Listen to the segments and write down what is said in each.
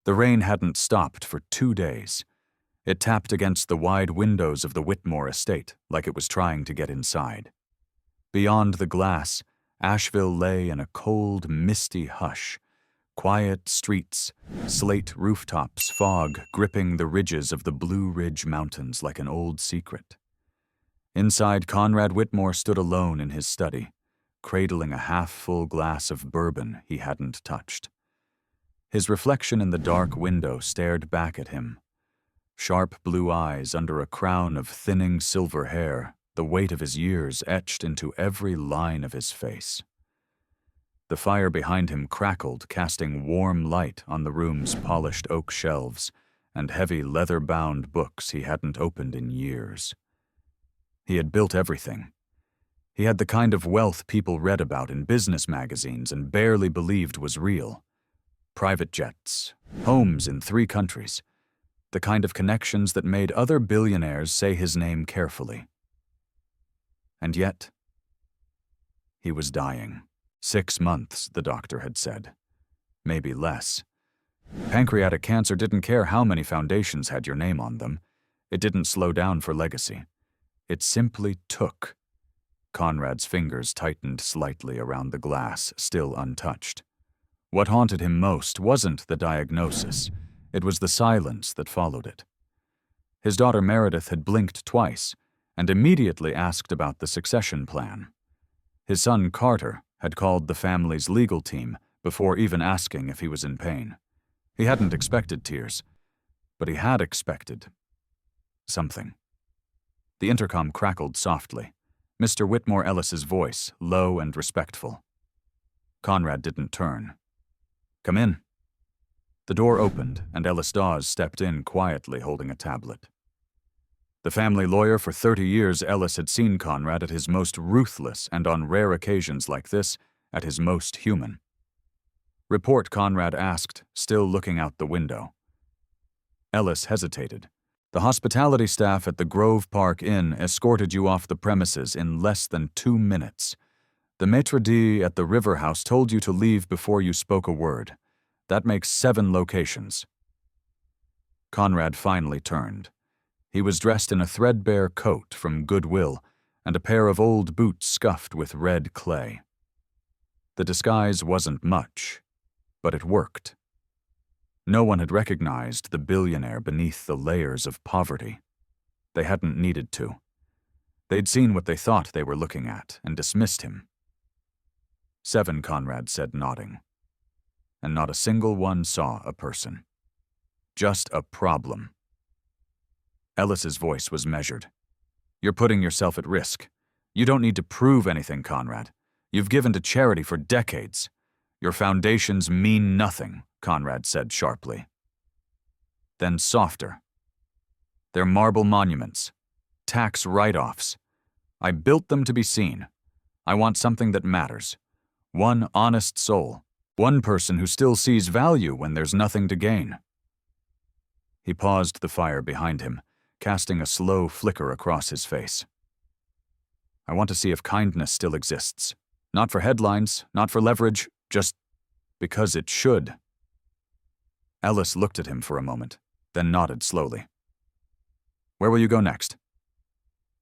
The rain hadn't stopped for 2 days. It tapped against the wide windows of the Whitmore estate like it was trying to get inside. Beyond the glass, Asheville lay in a cold, misty hush. Quiet streets, slate rooftops, fog gripping the ridges of the Blue Ridge Mountains like an old secret. Inside, Conrad Whitmore stood alone in his study, cradling a half-full glass of bourbon he hadn't touched. His reflection in the dark window stared back at him. Sharp blue eyes under a crown of thinning silver hair, the weight of his years etched into every line of his face. The fire behind him crackled, casting warm light on the room's polished oak shelves and heavy leather-bound books he hadn't opened in years. He had built everything. He had the kind of wealth people read about in business magazines and barely believed was real. Private jets, homes in 3 countries, the kind of connections that made other billionaires say his name carefully. And yet, he was dying. 6 months, the doctor had said. Maybe less. Pancreatic cancer didn't care how many foundations had your name on them. It didn't slow down for legacy. It simply took. Conrad's fingers tightened slightly around the glass, still untouched. What haunted him most wasn't the diagnosis. It was the silence that followed it. His daughter Meredith had blinked twice and immediately asked about the succession plan. His son Carter had called the family's legal team before even asking if he was in pain. He hadn't expected tears, but he had expected something. The intercom crackled softly, Mr. Whitmore Ellis's voice low and respectful. Conrad didn't turn. "Come in." The door opened, and Ellis Dawes stepped in quietly holding a tablet. The family lawyer for 30 years, Ellis had seen Conrad at his most ruthless and on rare occasions like this, at his most human. "Report," Conrad asked, still looking out the window. Ellis hesitated. "The hospitality staff at the Grove Park Inn escorted you off the premises in less than 2 minutes. The maitre d' at the River House told you to leave before you spoke a word. That makes 7 locations." Conrad finally turned. He was dressed in a threadbare coat from Goodwill and a pair of old boots scuffed with red clay. The disguise wasn't much, but it worked. No one had recognized the billionaire beneath the layers of poverty. They hadn't needed to. They'd seen what they thought they were looking at and dismissed him. 7, Conrad said, nodding. And not a single one saw a person. Just a problem. Ellis's voice was measured. "You're putting yourself at risk. You don't need to prove anything, Conrad. You've given to charity for decades. Your foundations mean nothing," Conrad said sharply. Then softer. "They're marble monuments. Tax write-offs. I built them to be seen. I want something that matters. One honest soul. One person who still sees value when there's nothing to gain." He paused the fire behind him, casting a slow flicker across his face. "I want to see if kindness still exists. Not for headlines, not for leverage, just because it should." Ellis looked at him for a moment, then nodded slowly. "Where will you go next?"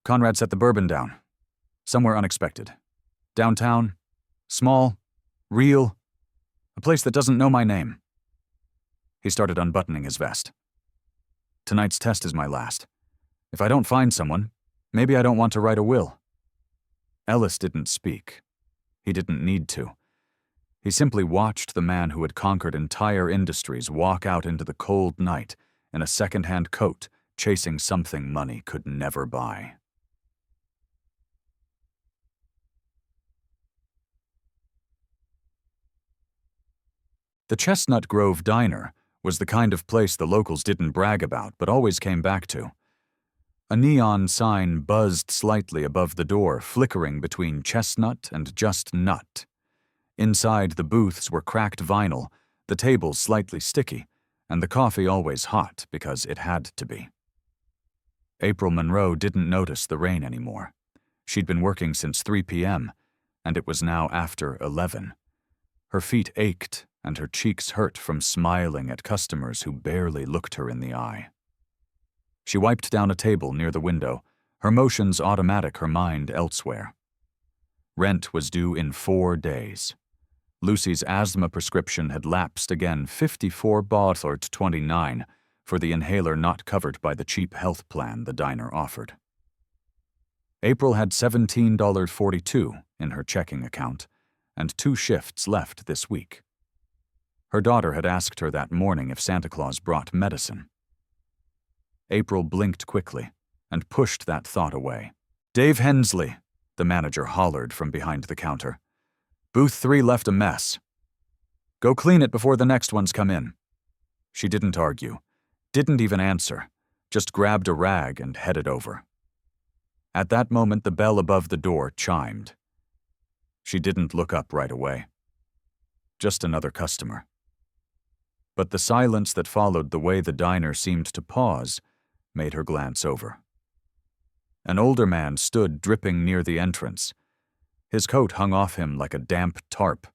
Conrad set the bourbon down. "Somewhere unexpected. Downtown, small, real, a place that doesn't know my name." He started unbuttoning his vest. "Tonight's test is my last. If I don't find someone, maybe I don't want to write a will." Ellis didn't speak. He didn't need to. He simply watched the man who had conquered entire industries walk out into the cold night in a second-hand coat, chasing something money could never buy. The Chestnut Grove Diner was the kind of place the locals didn't brag about but always came back to. A neon sign buzzed slightly above the door, flickering between chestnut and just nut. Inside, the booths were cracked vinyl, the tables slightly sticky, and the coffee always hot because it had to be. April Monroe didn't notice the rain anymore. She'd been working since 3 p.m., and it was now after 11. Her feet ached, and her cheeks hurt from smiling at customers who barely looked her in the eye. She wiped down a table near the window, her motions automatic, her mind elsewhere. Rent was due in 4 days. Lucy's asthma prescription had lapsed again, 54 bothart 29, for the inhaler not covered by the cheap health plan the diner offered. April had $17.42 in her checking account, and 2 shifts left this week. Her daughter had asked her that morning if Santa Claus brought medicine. April blinked quickly and pushed that thought away. "Dave Hensley," the manager hollered from behind the counter. "Booth 3 left a mess. Go clean it before the next ones come in." She didn't argue, didn't even answer, just grabbed a rag and headed over. At that moment, the bell above the door chimed. She didn't look up right away. Just another customer. But the silence that followed the way the diner seemed to pause made her glance over. An older man stood dripping near the entrance. His coat hung off him like a damp tarp.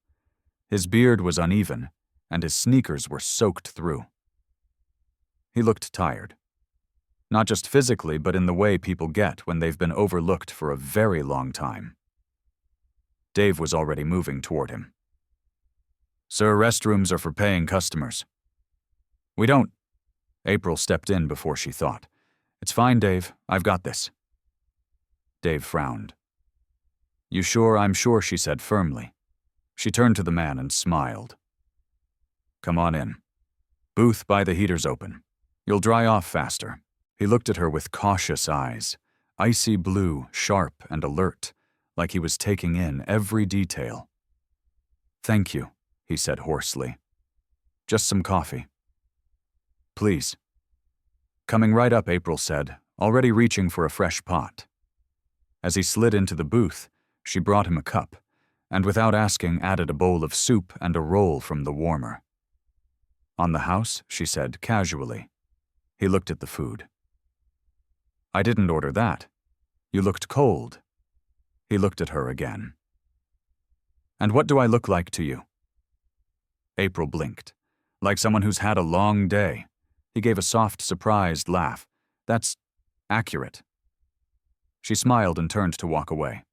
His beard was uneven, and his sneakers were soaked through. He looked tired. Not just physically, but in the way people get when they've been overlooked for a very long time. Dave was already moving toward him. "Sir, restrooms are for paying customers." "We don't." April stepped in before she thought. "It's fine, Dave. I've got this." Dave frowned. "You sure?" "I'm sure," she said firmly. She turned to the man and smiled. "Come on in. Booth by the heater's open. You'll dry off faster." He looked at her with cautious eyes, icy blue, sharp and alert, like he was taking in every detail. "Thank you," he said hoarsely. "Just some coffee." "Please." "Coming right up," April said, already reaching for a fresh pot. As he slid into the booth, she brought him a cup, and without asking added a bowl of soup and a roll from the warmer. "On the house?" she said casually. He looked at the food. "I didn't order that. You looked cold." He looked at her again. "And what do I look like to you?" April blinked. "Like someone who's had a long day." He gave a soft, surprised laugh. "That's accurate." She smiled and turned to walk away.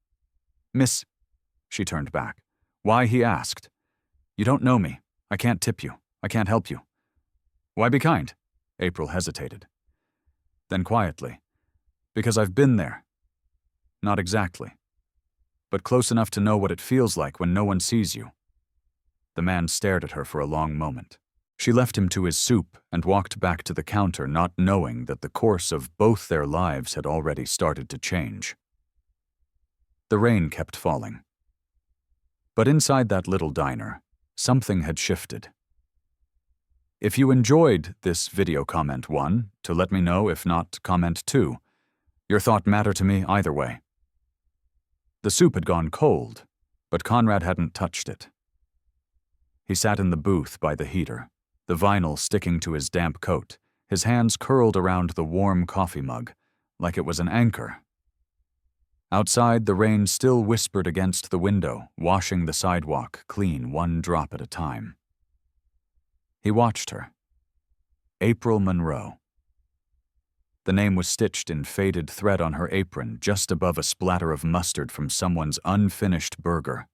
"Miss," she turned back. "Why?" he asked. "You don't know me. I can't tip you. I can't help you." "Why be kind?" April hesitated. Then quietly, "Because I've been there." "Not exactly. But close enough to know what it feels like when no one sees you." The man stared at her for a long moment. She left him to his soup and walked back to the counter, not knowing that the course of both their lives had already started to change. The rain kept falling. But inside that little diner, something had shifted. If you enjoyed this video, comment 1 to let me know. If not, comment 2. Your thought matter to me either way. The soup had gone cold, but Conrad hadn't touched it. He sat in the booth by the heater, the vinyl sticking to his damp coat, his hands curled around the warm coffee mug, like it was an anchor. Outside, the rain still whispered against the window, washing the sidewalk clean 1 drop at a time. He watched her. April Monroe. The name was stitched in faded thread on her apron, just above a splatter of mustard from someone's unfinished burger.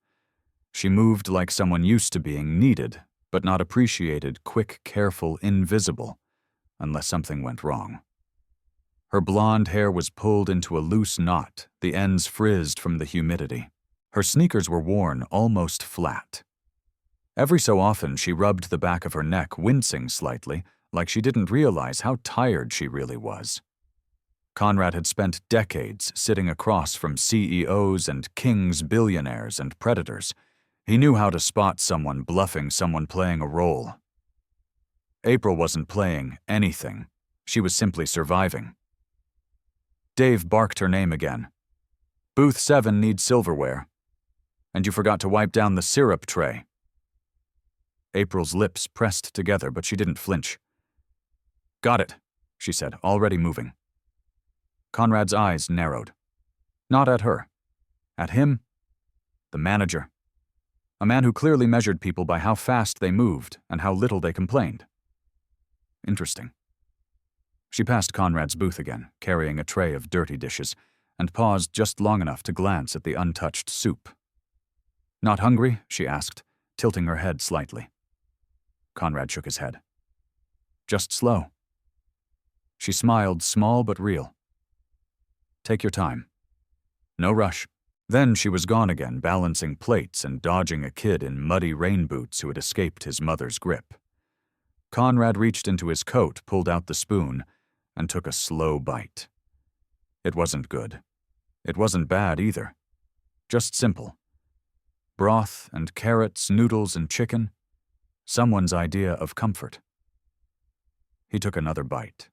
She moved like someone used to being needed, but not appreciated, quick, careful, invisible, unless something went wrong. Her blonde hair was pulled into a loose knot, the ends frizzed from the humidity. Her sneakers were worn almost flat. Every so often she rubbed the back of her neck, wincing slightly, like she didn't realize how tired she really was. Conrad had spent decades sitting across from CEOs and kings, billionaires, and predators. He knew how to spot someone bluffing, someone playing a role. April wasn't playing anything. She was simply surviving. Dave barked her name again. "Booth 7 needs silverware. And you forgot to wipe down the syrup tray." April's lips pressed together, but she didn't flinch. "Got it," she said, already moving. Conrad's eyes narrowed. Not at her. At him. The manager. A man who clearly measured people by how fast they moved and how little they complained. Interesting. She passed Conrad's booth again, carrying a tray of dirty dishes, and paused just long enough to glance at the untouched soup. "Not hungry?" she asked, tilting her head slightly. Conrad shook his head. "Just slow." She smiled, small but real. "Take your time. No rush." Then she was gone again, balancing plates and dodging a kid in muddy rain boots who had escaped his mother's grip. Conrad reached into his coat, pulled out the spoon, and took a slow bite. It wasn't good. It wasn't bad either. Just simple. Broth and carrots, noodles and chicken. Someone's idea of comfort. He took another bite.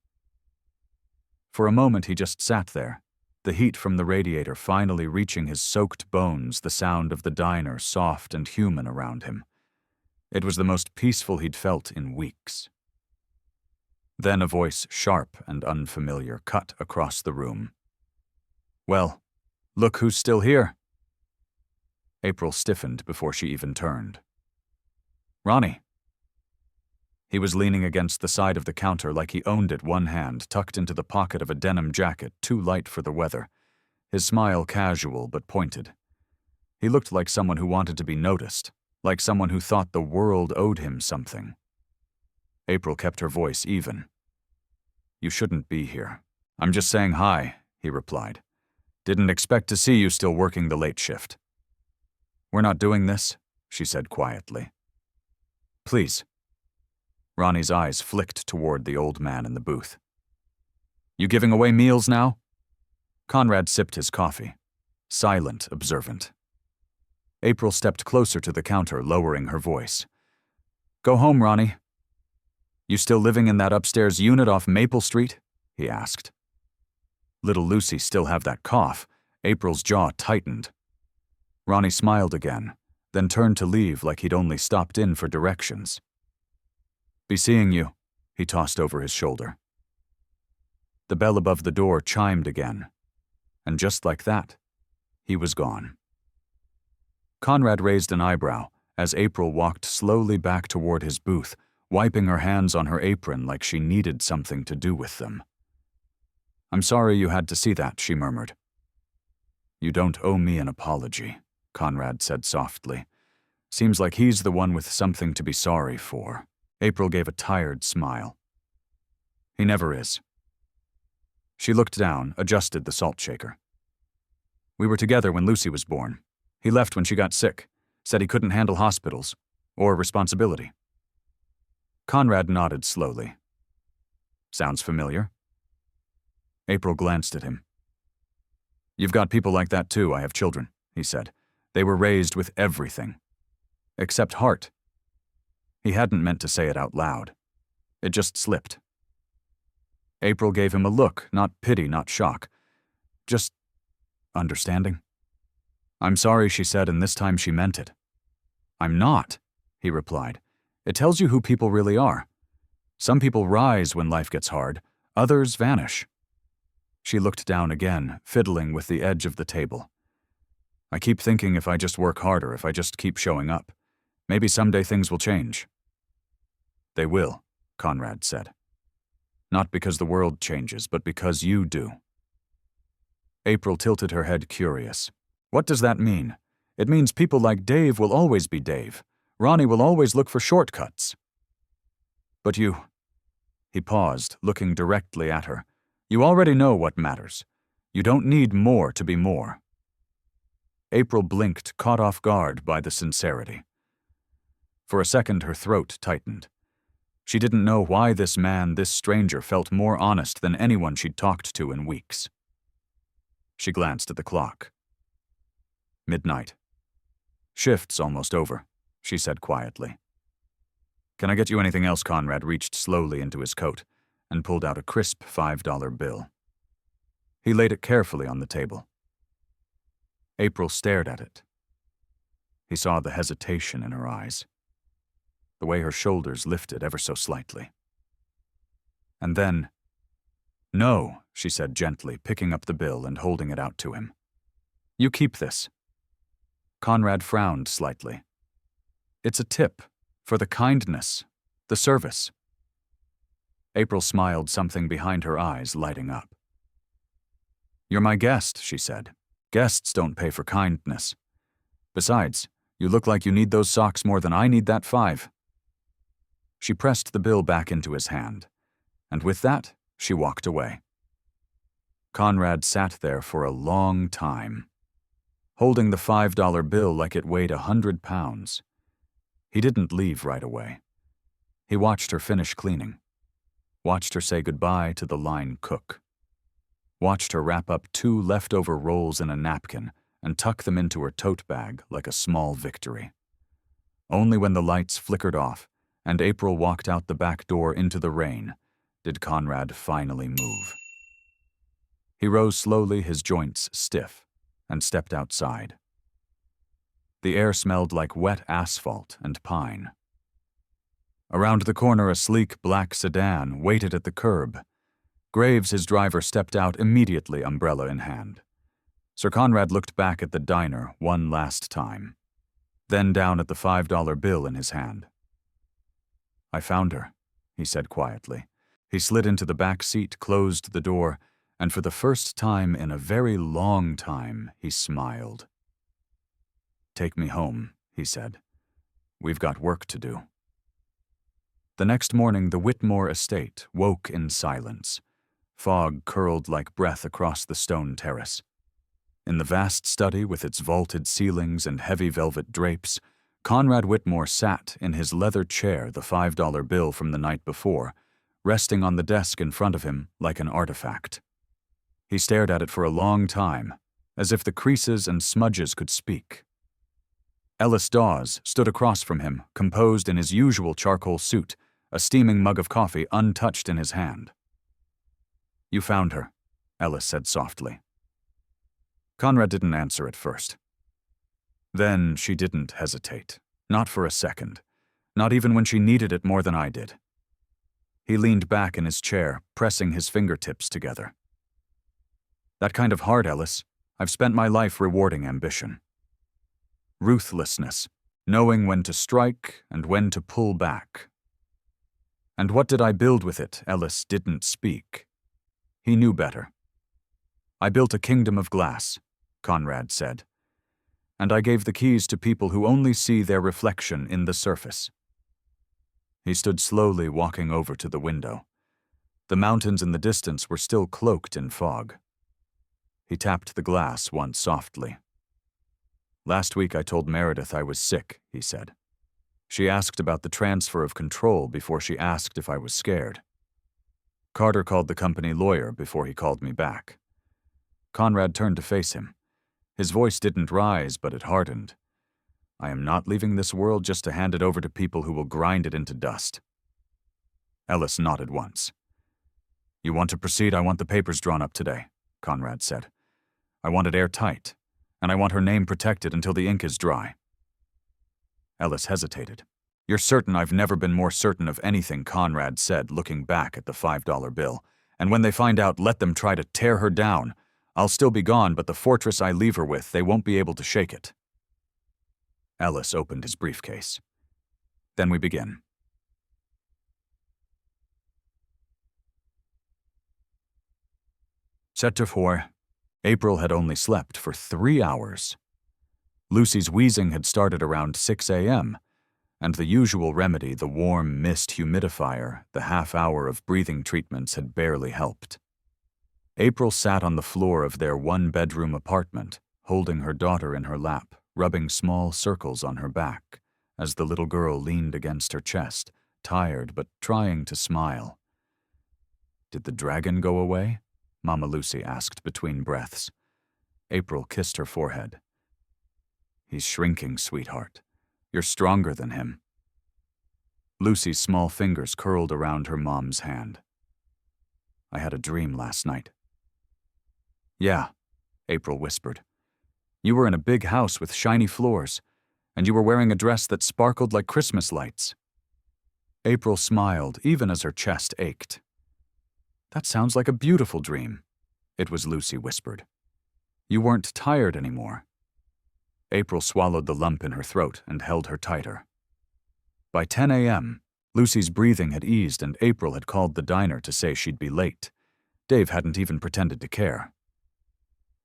For a moment he just sat there, the heat from the radiator finally reaching his soaked bones, the sound of the diner soft and human around him. It was the most peaceful he'd felt in weeks. Then a voice, sharp and unfamiliar, cut across the room. "Well, look who's still here." April stiffened before she even turned. "Ronnie." He was leaning against the side of the counter like he owned it, one hand tucked into the pocket of a denim jacket too light for the weather, his smile casual but pointed. He looked like someone who wanted to be noticed, like someone who thought the world owed him something. April kept her voice even. "You shouldn't be here. I'm just saying hi," he replied. "Didn't expect to see you still working the late shift." "We're not doing this," she said quietly. "Please." Ronnie's eyes flicked toward the old man in the booth. "You giving away meals now?" Conrad sipped his coffee, silent, observant. April stepped closer to the counter, lowering her voice. "Go home, Ronnie." "You still living in that upstairs unit off Maple Street?" he asked. Little Lucy still have that cough. April's jaw tightened. Ronnie smiled again, then turned to leave like he'd only stopped in for directions. "Be seeing you," he tossed over his shoulder. The bell above the door chimed again, and just like that, he was gone. Conrad raised an eyebrow as April walked slowly back toward his booth, wiping her hands on her apron like she needed something to do with them. "I'm sorry you had to see that," she murmured. "You don't owe me an apology," Conrad said softly. "Seems like he's the one with something to be sorry for." April gave a tired smile. "He never is." She looked down, adjusted the salt shaker. "We were together when Lucy was born. He left when she got sick, said he couldn't handle hospitals or responsibility." Conrad nodded slowly. "Sounds familiar." April glanced at him. "You've got people like that too. I have children," he said. "They were raised with everything. Except heart." He hadn't meant to say it out loud. It just slipped. April gave him a look, not pity, not shock. Just understanding. "I'm sorry," she said, and this time she meant it. "I'm not," he replied. "It tells you who people really are. Some people rise when life gets hard, others vanish." She looked down again, fiddling with the edge of the table. "I keep thinking if I just work harder, if I just keep showing up, maybe someday things will change." "They will," Conrad said. "Not because the world changes, but because you do." April tilted her head, curious. "What does that mean?" "It means people like Dave will always be Dave. Ronnie will always look for shortcuts." "But you—" He paused, looking directly at her. "You already know what matters. You don't need more to be more." April blinked, caught off guard by the sincerity. For a second, her throat tightened. She didn't know why this man, this stranger, felt more honest than anyone she'd talked to in weeks. She glanced at the clock. Midnight. "Shift's almost over," she said quietly. "Can I get you anything else?" Conrad reached slowly into his coat and pulled out a crisp $5 bill. He laid it carefully on the table. April stared at it. He saw the hesitation in her eyes, the way her shoulders lifted ever so slightly. And then, "No," she said gently, picking up the bill and holding it out to him. "You keep this." Conrad frowned slightly. It's a tip. For the kindness. The service. April smiled, something behind her eyes lighting up. You're my guest, she said. Guests don't pay for kindness. Besides, you look like you need those socks more than I need that 5. She pressed the bill back into his hand, and with that, she walked away. Conrad sat there for a long time, holding the $5 bill like it weighed 100 pounds. He didn't leave right away. He watched her finish cleaning, watched her say goodbye to the line cook, watched her wrap up 2 leftover rolls in a napkin and tuck them into her tote bag like a small victory. Only when the lights flickered off and April walked out the back door into the rain did Conrad finally move. He rose slowly, his joints stiff, and stepped outside. The air smelled like wet asphalt and pine. Around the corner, a sleek black sedan waited at the curb. Graves, his driver, stepped out immediately, umbrella in hand. Sir Conrad looked back at the diner one last time, then down at the $5 bill in his hand. I found her, he said quietly. He slid into the back seat, closed the door, and for the first time in a very long time, he smiled. Take me home, he said. We've got work to do. The next morning, the Whitmore estate woke in silence. Fog curled like breath across the stone terrace. In the vast study with its vaulted ceilings and heavy velvet drapes, Conrad Whitmore sat in his leather chair, the $5 bill from the night before, resting on the desk in front of him like an artifact. He stared at it for a long time, as if the creases and smudges could speak. Ellis Dawes stood across from him, composed in his usual charcoal suit, a steaming mug of coffee untouched in his hand. You found her, Ellis said softly. Conrad didn't answer at first. Then she didn't hesitate, not for a second, not even when she needed it more than I did. He leaned back in his chair, pressing his fingertips together. That kind of heart, Ellis. I've spent my life rewarding ambition. Ruthlessness, knowing when to strike and when to pull back. And what did I build with it? Ellis didn't speak. He knew better. I built a kingdom of glass, Conrad said. And I gave the keys to people who only see their reflection in the surface. He stood slowly, walking over to the window. The mountains in the distance were still cloaked in fog. He tapped the glass once softly. Last week I told Meredith I was sick, he said. She asked about the transfer of control before she asked if I was scared. Carter called the company lawyer before he called me back. Conrad turned to face him. His voice didn't rise, but it hardened. I am not leaving this world just to hand it over to people who will grind it into dust. Ellis nodded once. You want to proceed? I want the papers drawn up today, Conrad said. I want it airtight, and I want her name protected until the ink is dry. Ellis hesitated. You're certain? I've never been more certain of anything, Conrad said, looking back at the $5 bill. And when they find out, let them try to tear her down. I'll still be gone, but the fortress I leave her with, they won't be able to shake it. Ellis opened his briefcase. Then we begin. Chapter 4. April had only slept for 3 hours. Lucy's wheezing had started around 6 a.m., and the usual remedy, the warm mist humidifier, the half-hour of breathing treatments had barely helped. April sat on the floor of their one-bedroom apartment, holding her daughter in her lap, rubbing small circles on her back, as the little girl leaned against her chest, tired but trying to smile. Did the dragon go away? Mama Lucy asked between breaths. April kissed her forehead. He's shrinking, sweetheart. You're stronger than him. Lucy's small fingers curled around her mom's hand. I had a dream last night. Yeah, April whispered. You were in a big house with shiny floors, and you were wearing a dress that sparkled like Christmas lights. April smiled, even as her chest ached. That sounds like a beautiful dream, it was Lucy whispered. You weren't tired anymore. April swallowed the lump in her throat and held her tighter. By 10 a.m., Lucy's breathing had eased and April had called the diner to say she'd be late. Dave hadn't even pretended to care.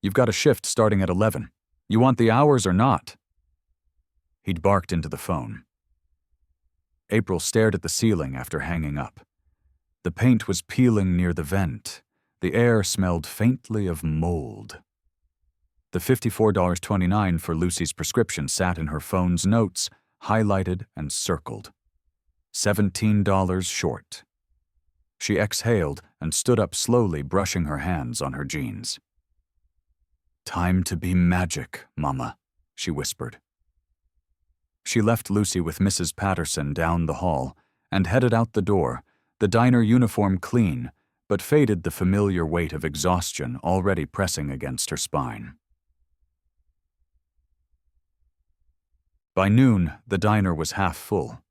"You've got a shift starting at 11. You want the hours or not?" He'd barked into the phone. April stared at the ceiling after hanging up. The paint was peeling near the vent. The air smelled faintly of mold. The $54.29 for Lucy's prescription sat in her phone's notes, highlighted and circled. $17 short. She exhaled and stood up slowly, brushing her hands on her jeans. "Time to be magic, Mama," she whispered. She left Lucy with Mrs. Patterson down the hall and headed out the door, the diner uniform clean, but faded the familiar weight of exhaustion already pressing against her spine. By noon, the diner was half full.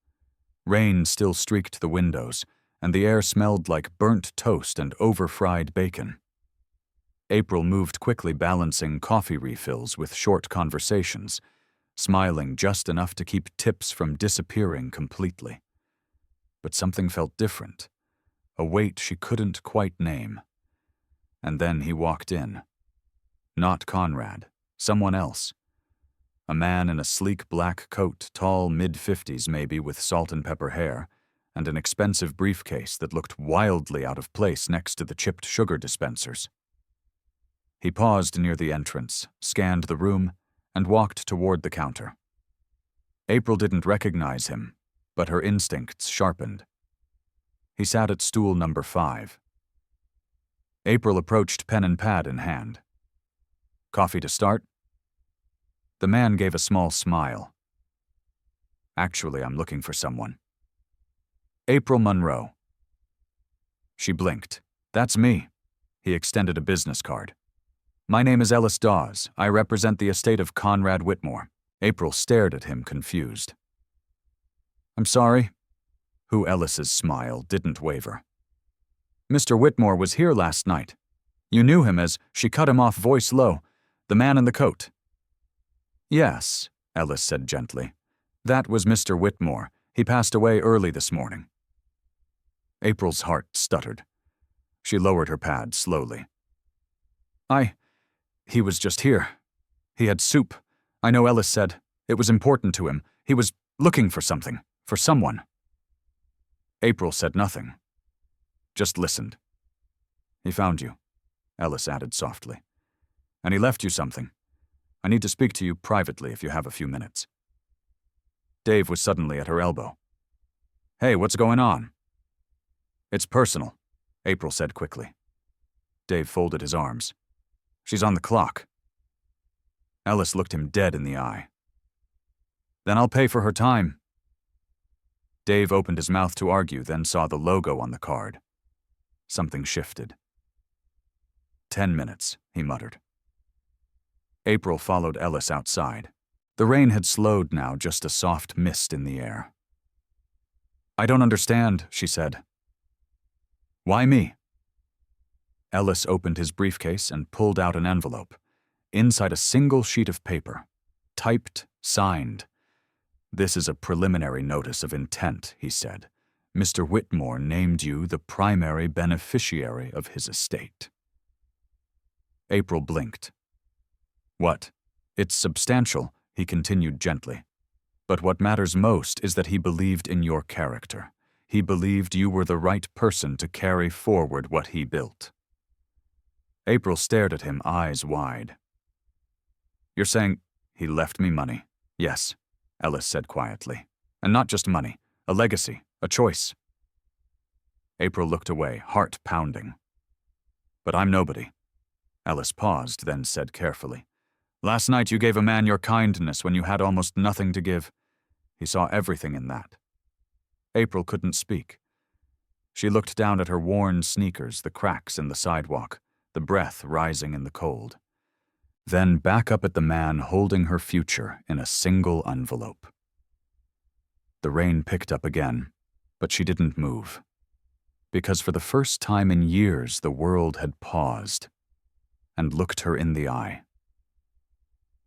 Rain still streaked the windows, and the air smelled like burnt toast and over-fried bacon. April moved quickly, balancing coffee refills with short conversations, smiling just enough to keep tips from disappearing completely. But something felt different, a weight she couldn't quite name. And then he walked in. Not Conrad, someone else. A man in a sleek black coat, tall mid-50s maybe, with salt and pepper hair, and an expensive briefcase that looked wildly out of place next to the chipped sugar dispensers. He paused near the entrance, scanned the room, and walked toward the counter. April didn't recognize him, but her instincts sharpened. He sat at stool number 5. April approached, pen and pad in hand. "Coffee to start?" The man gave a small smile. "Actually, I'm looking for someone." "April Monroe." She blinked. "That's me." He extended a business card. "My name is Ellis Dawes. I represent the estate of Conrad Whitmore." April stared at him, confused. "I'm sorry." Who Ellis's smile didn't waver. "Mr. Whitmore was here last night. You knew him as," she cut him off, voice low, "the man in the coat." "Yes," Ellis said gently. "That was Mr. Whitmore. He passed away early this morning." April's heart stuttered. She lowered her pad slowly. He was just here. He had soup. I know Ellis said it was important to him. He was looking for something, for someone." April said nothing, just listened. "He found you," Ellis added softly. "And he left you something. I need to speak to you privately if you have a few minutes." Dave was suddenly at her elbow. "Hey, what's going on?" "It's personal," April said quickly. Dave folded his arms. "She's on the clock." Ellis looked him dead in the eye. "Then I'll pay for her time." Dave opened his mouth to argue, then saw the logo on the card. Something shifted. 10 minutes, he muttered. April followed Ellis outside. The rain had slowed now, just a soft mist in the air. "I don't understand," she said. "Why me?" Ellis opened his briefcase and pulled out an envelope. Inside a single sheet of paper. Typed, signed. "This is a preliminary notice of intent," he said. "Mr. Whitmore named you the primary beneficiary of his estate." April blinked. "What? It's substantial," he continued gently. "But what matters most is that he believed in your character. He believed you were the right person to carry forward what he built." April stared at him, eyes wide. "You're saying he left me money?" "Yes," Ellis said quietly. "And not just money, a legacy, a choice." April looked away, heart pounding. "But I'm nobody." Ellis paused, then said carefully, "Last night you gave a man your kindness when you had almost nothing to give. He saw everything in that." April couldn't speak. She looked down at her worn sneakers, the cracks in the sidewalk, the breath rising in the cold. Then back up at the man holding her future in a single envelope. The rain picked up again, but she didn't move. Because for the first time in years, the world had paused and looked her in the eye.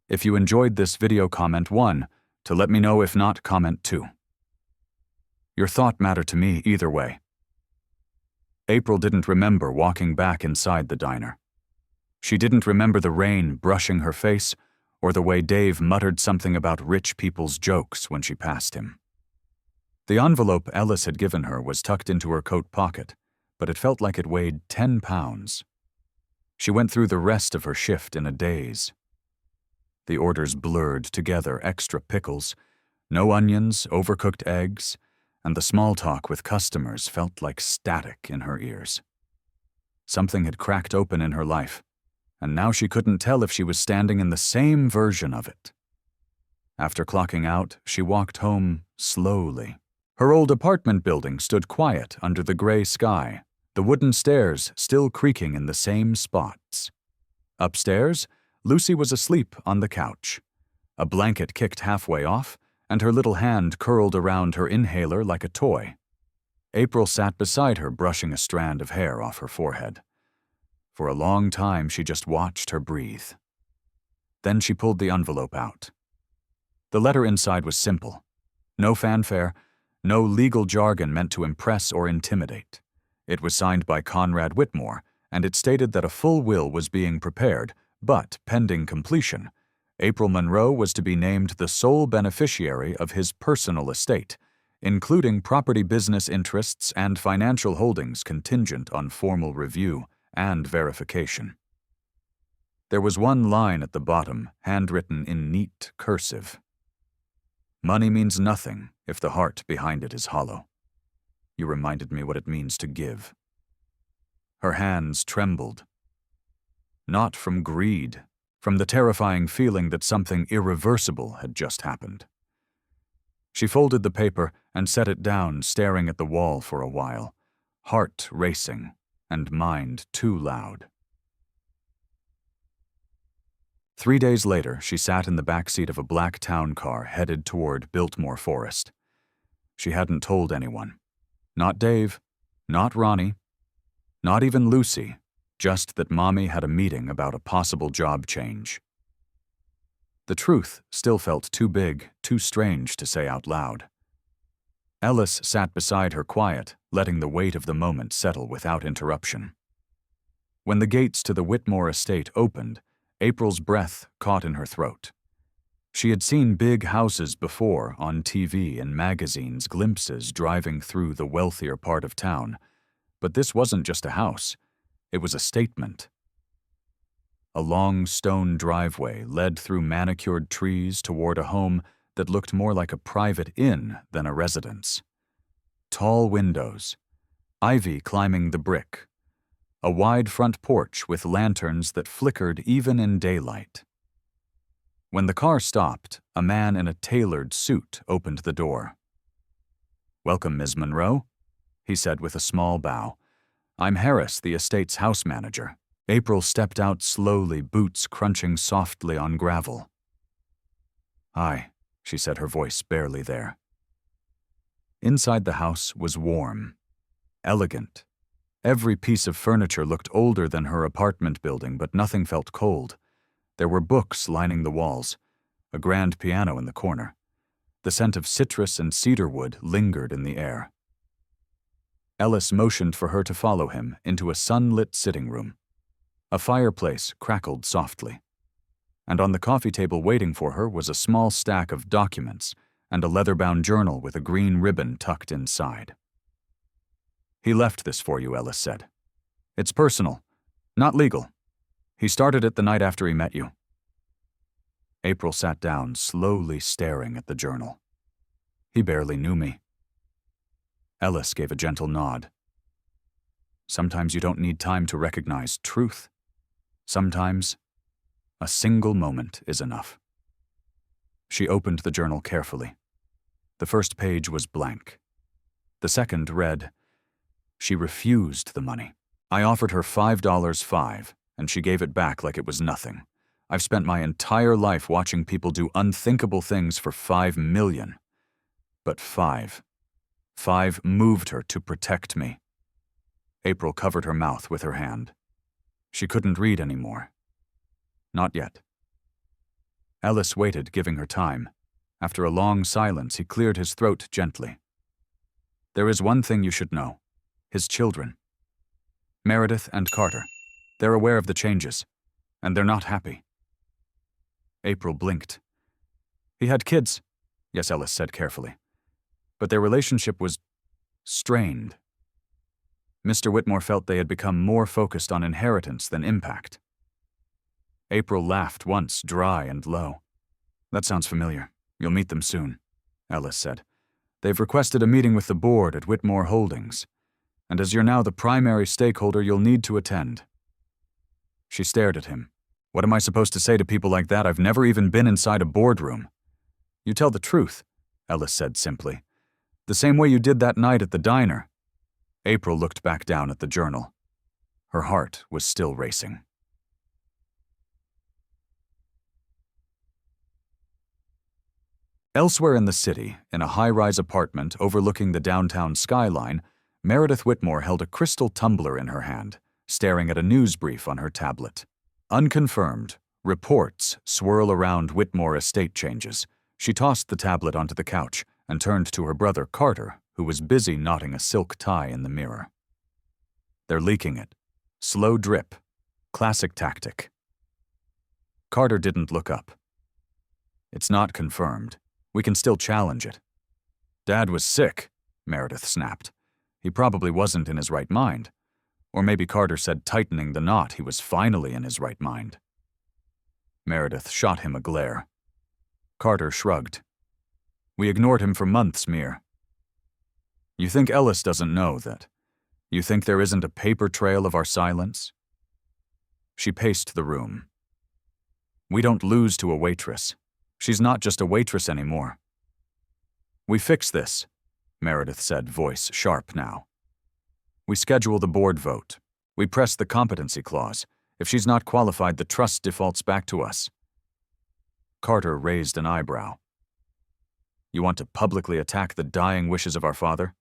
If you enjoyed this video, comment 1. To let me know. If not, comment 2. Your thought mattered to me either way. April didn't remember walking back inside the diner. She didn't remember the rain brushing her face or the way Dave muttered something about rich people's jokes when she passed him. The envelope Ellis had given her was tucked into her coat pocket, but it felt like it weighed 10 pounds. She went through the rest of her shift in a daze. The orders blurred together: extra pickles, no onions, overcooked eggs, and the small talk with customers felt like static in her ears. Something had cracked open in her life, and now she couldn't tell if she was standing in the same version of it. After clocking out, she walked home slowly. Her old apartment building stood quiet under the gray sky, the wooden stairs still creaking in the same spots. Upstairs, Lucy was asleep on the couch, a blanket kicked halfway off, and her little hand curled around her inhaler like a toy. April sat beside her, brushing a strand of hair off her forehead. For a long time, she just watched her breathe. Then she pulled the envelope out. The letter inside was simple. No fanfare, no legal jargon meant to impress or intimidate. It was signed by Conrad Whitmore, and it stated that a full will was being prepared, but pending completion, April Monroe was to be named the sole beneficiary of his personal estate, including property business interests and financial holdings contingent on formal review and verification. There was one line at the bottom, handwritten in neat cursive. Money means nothing if the heart behind it is hollow. You reminded me what it means to give. Her hands trembled. Not from greed, from the terrifying feeling that something irreversible had just happened. She folded the paper and set it down, staring at the wall for a while, heart racing and mind too loud. 3 days later, she sat in the back seat of a black town car headed toward Biltmore Forest. She hadn't told anyone. Not Dave, not Ronnie, not even Lucy, just that Mommy had a meeting about a possible job change. The truth still felt too big, too strange to say out loud. Ellis sat beside her quiet, letting the weight of the moment settle without interruption. When the gates to the Whitmore estate opened, April's breath caught in her throat. She had seen big houses before on TV and magazines, glimpses driving through the wealthier part of town, but this wasn't just a house. It was a statement. A long stone driveway led through manicured trees toward a home that looked more like a private inn than a residence. Tall windows, ivy climbing the brick, a wide front porch with lanterns that flickered even in daylight. When the car stopped, a man in a tailored suit opened the door. "Welcome, Ms. Monroe," he said with a small bow. "I'm Harris, the estate's house manager." April stepped out slowly, boots crunching softly on gravel. "Hi," she said, her voice barely there. Inside the house was warm, elegant. Every piece of furniture looked older than her apartment building, but nothing felt cold. There were books lining the walls, a grand piano in the corner. The scent of citrus and cedarwood lingered in the air. Ellis motioned for her to follow him into a sunlit sitting room. A fireplace crackled softly, and on the coffee table waiting for her was a small stack of documents and a leather-bound journal with a green ribbon tucked inside. "He left this for you," Ellis said. "It's personal, not legal. He started it the night after he met you." April sat down, slowly staring at the journal. "He barely knew me." Ellis gave a gentle nod. "Sometimes you don't need time to recognize truth. Sometimes a single moment is enough." She opened the journal carefully. The first page was blank. The second read, "She refused the money. I offered her $5, and she gave it back like it was nothing. I've spent my entire life watching people do unthinkable things for $5 million. But five moved her to protect me." April covered her mouth with her hand. She couldn't read anymore. Not yet. Ellis waited, giving her time. After a long silence, he cleared his throat gently. There is one thing you should know. His children. Meredith and Carter. They're aware of the changes, and they're not happy. April blinked. He had kids, yes, Ellis said carefully. But their relationship was strained. Mr. Whitmore felt they had become more focused on inheritance than impact. April laughed once, dry and low. That sounds familiar. You'll meet them soon, Ellis said. They've requested a meeting with the board at Whitmore Holdings, and as you're now the primary stakeholder, you'll need to attend. She stared at him. What am I supposed to say to people like that? I've never even been inside a boardroom. You tell the truth, Ellis said simply. The same way you did that night at the diner. April looked back down at the journal. Her heart was still racing. Elsewhere in the city, in a high-rise apartment overlooking the downtown skyline, Meredith Whitmore held a crystal tumbler in her hand, staring at a news brief on her tablet. Unconfirmed, reports swirl around Whitmore estate changes. She tossed the tablet onto the couch and turned to her brother Carter, who was busy knotting a silk tie in the mirror. They're leaking it. Slow drip. Classic tactic. Carter didn't look up. It's not confirmed. We can still challenge it. Dad was sick, Meredith snapped. He probably wasn't in his right mind. Or maybe Carter said, tightening the knot, he was finally in his right mind. Meredith shot him a glare. Carter shrugged. We ignored him for months, Mir. You think Ellis doesn't know that? You think there isn't a paper trail of our silence? She paced the room. We don't lose to a waitress. She's not just a waitress anymore. We fix this, Meredith said, voice sharp now. We schedule the board vote. We press the competency clause. If she's not qualified, the trust defaults back to us. Carter raised an eyebrow. You want to publicly attack the dying wishes of our father?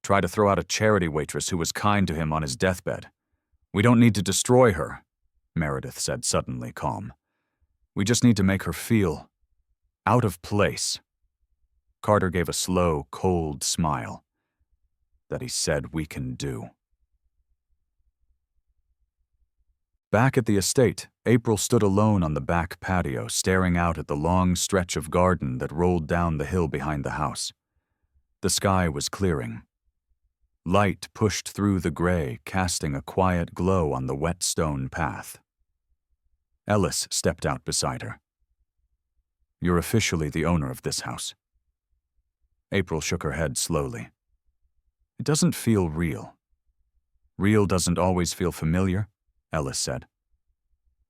Try to throw out a charity waitress who was kind to him on his deathbed. We don't need to destroy her, Meredith said, suddenly calm. We just need to make her feel out of place. Carter gave a slow, cold smile that he said we can do. Back at the estate, April stood alone on the back patio, staring out at the long stretch of garden that rolled down the hill behind the house. The sky was clearing. Light pushed through the gray, casting a quiet glow on the wet stone path. Ellis stepped out beside her. You're officially the owner of this house. April shook her head slowly. It doesn't feel real. Real doesn't always feel familiar, Ellis said.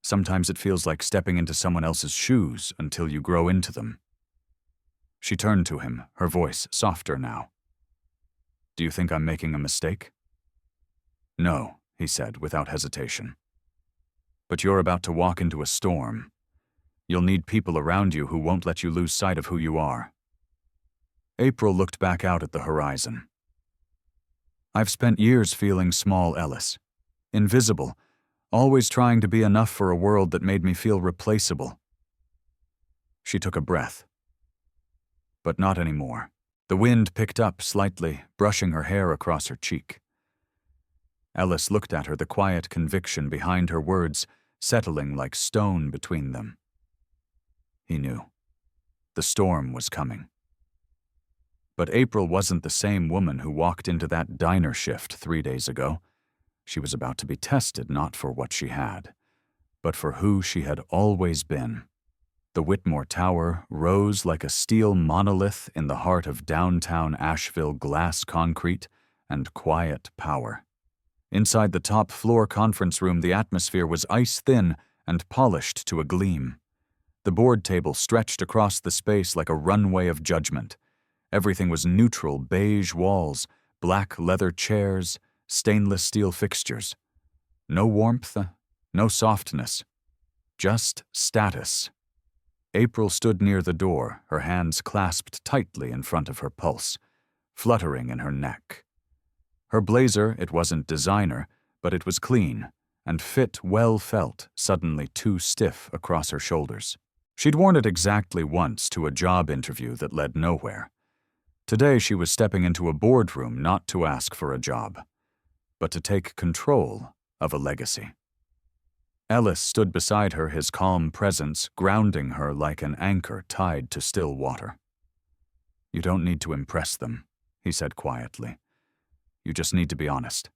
Sometimes it feels like stepping into someone else's shoes until you grow into them. She turned to him, her voice softer now. Do you think I'm making a mistake? No, he said without hesitation. But you're about to walk into a storm. You'll need people around you who won't let you lose sight of who you are. April looked back out at the horizon. I've spent years feeling small, Ellis. Invisible, always trying to be enough for a world that made me feel replaceable. She took a breath. But not anymore. The wind picked up slightly, brushing her hair across her cheek. Ellis looked at her, the quiet conviction behind her words settling like stone between them. He knew. The storm was coming. But April wasn't the same woman who walked into that diner shift 3 days ago. She was about to be tested not for what she had, but for who she had always been. The Whitmore Tower rose like a steel monolith in the heart of downtown Asheville, glass concrete and quiet power. Inside the top-floor conference room, the atmosphere was ice-thin and polished to a gleam. The board table stretched across the space like a runway of judgment. Everything was neutral, beige walls, black leather chairs, stainless steel fixtures. No warmth, no softness. Just status. April stood near the door, her hands clasped tightly in front of her pulse, fluttering in her neck. Her blazer, it wasn't designer, but it was clean, and fit well felt, suddenly too stiff across her shoulders. She'd worn it exactly once to a job interview that led nowhere. Today she was stepping into a boardroom not to ask for a job, but to take control of a legacy. Ellis stood beside her, his calm presence grounding her like an anchor tied to still water. "You don't need to impress them," he said quietly. "You just need to be honest."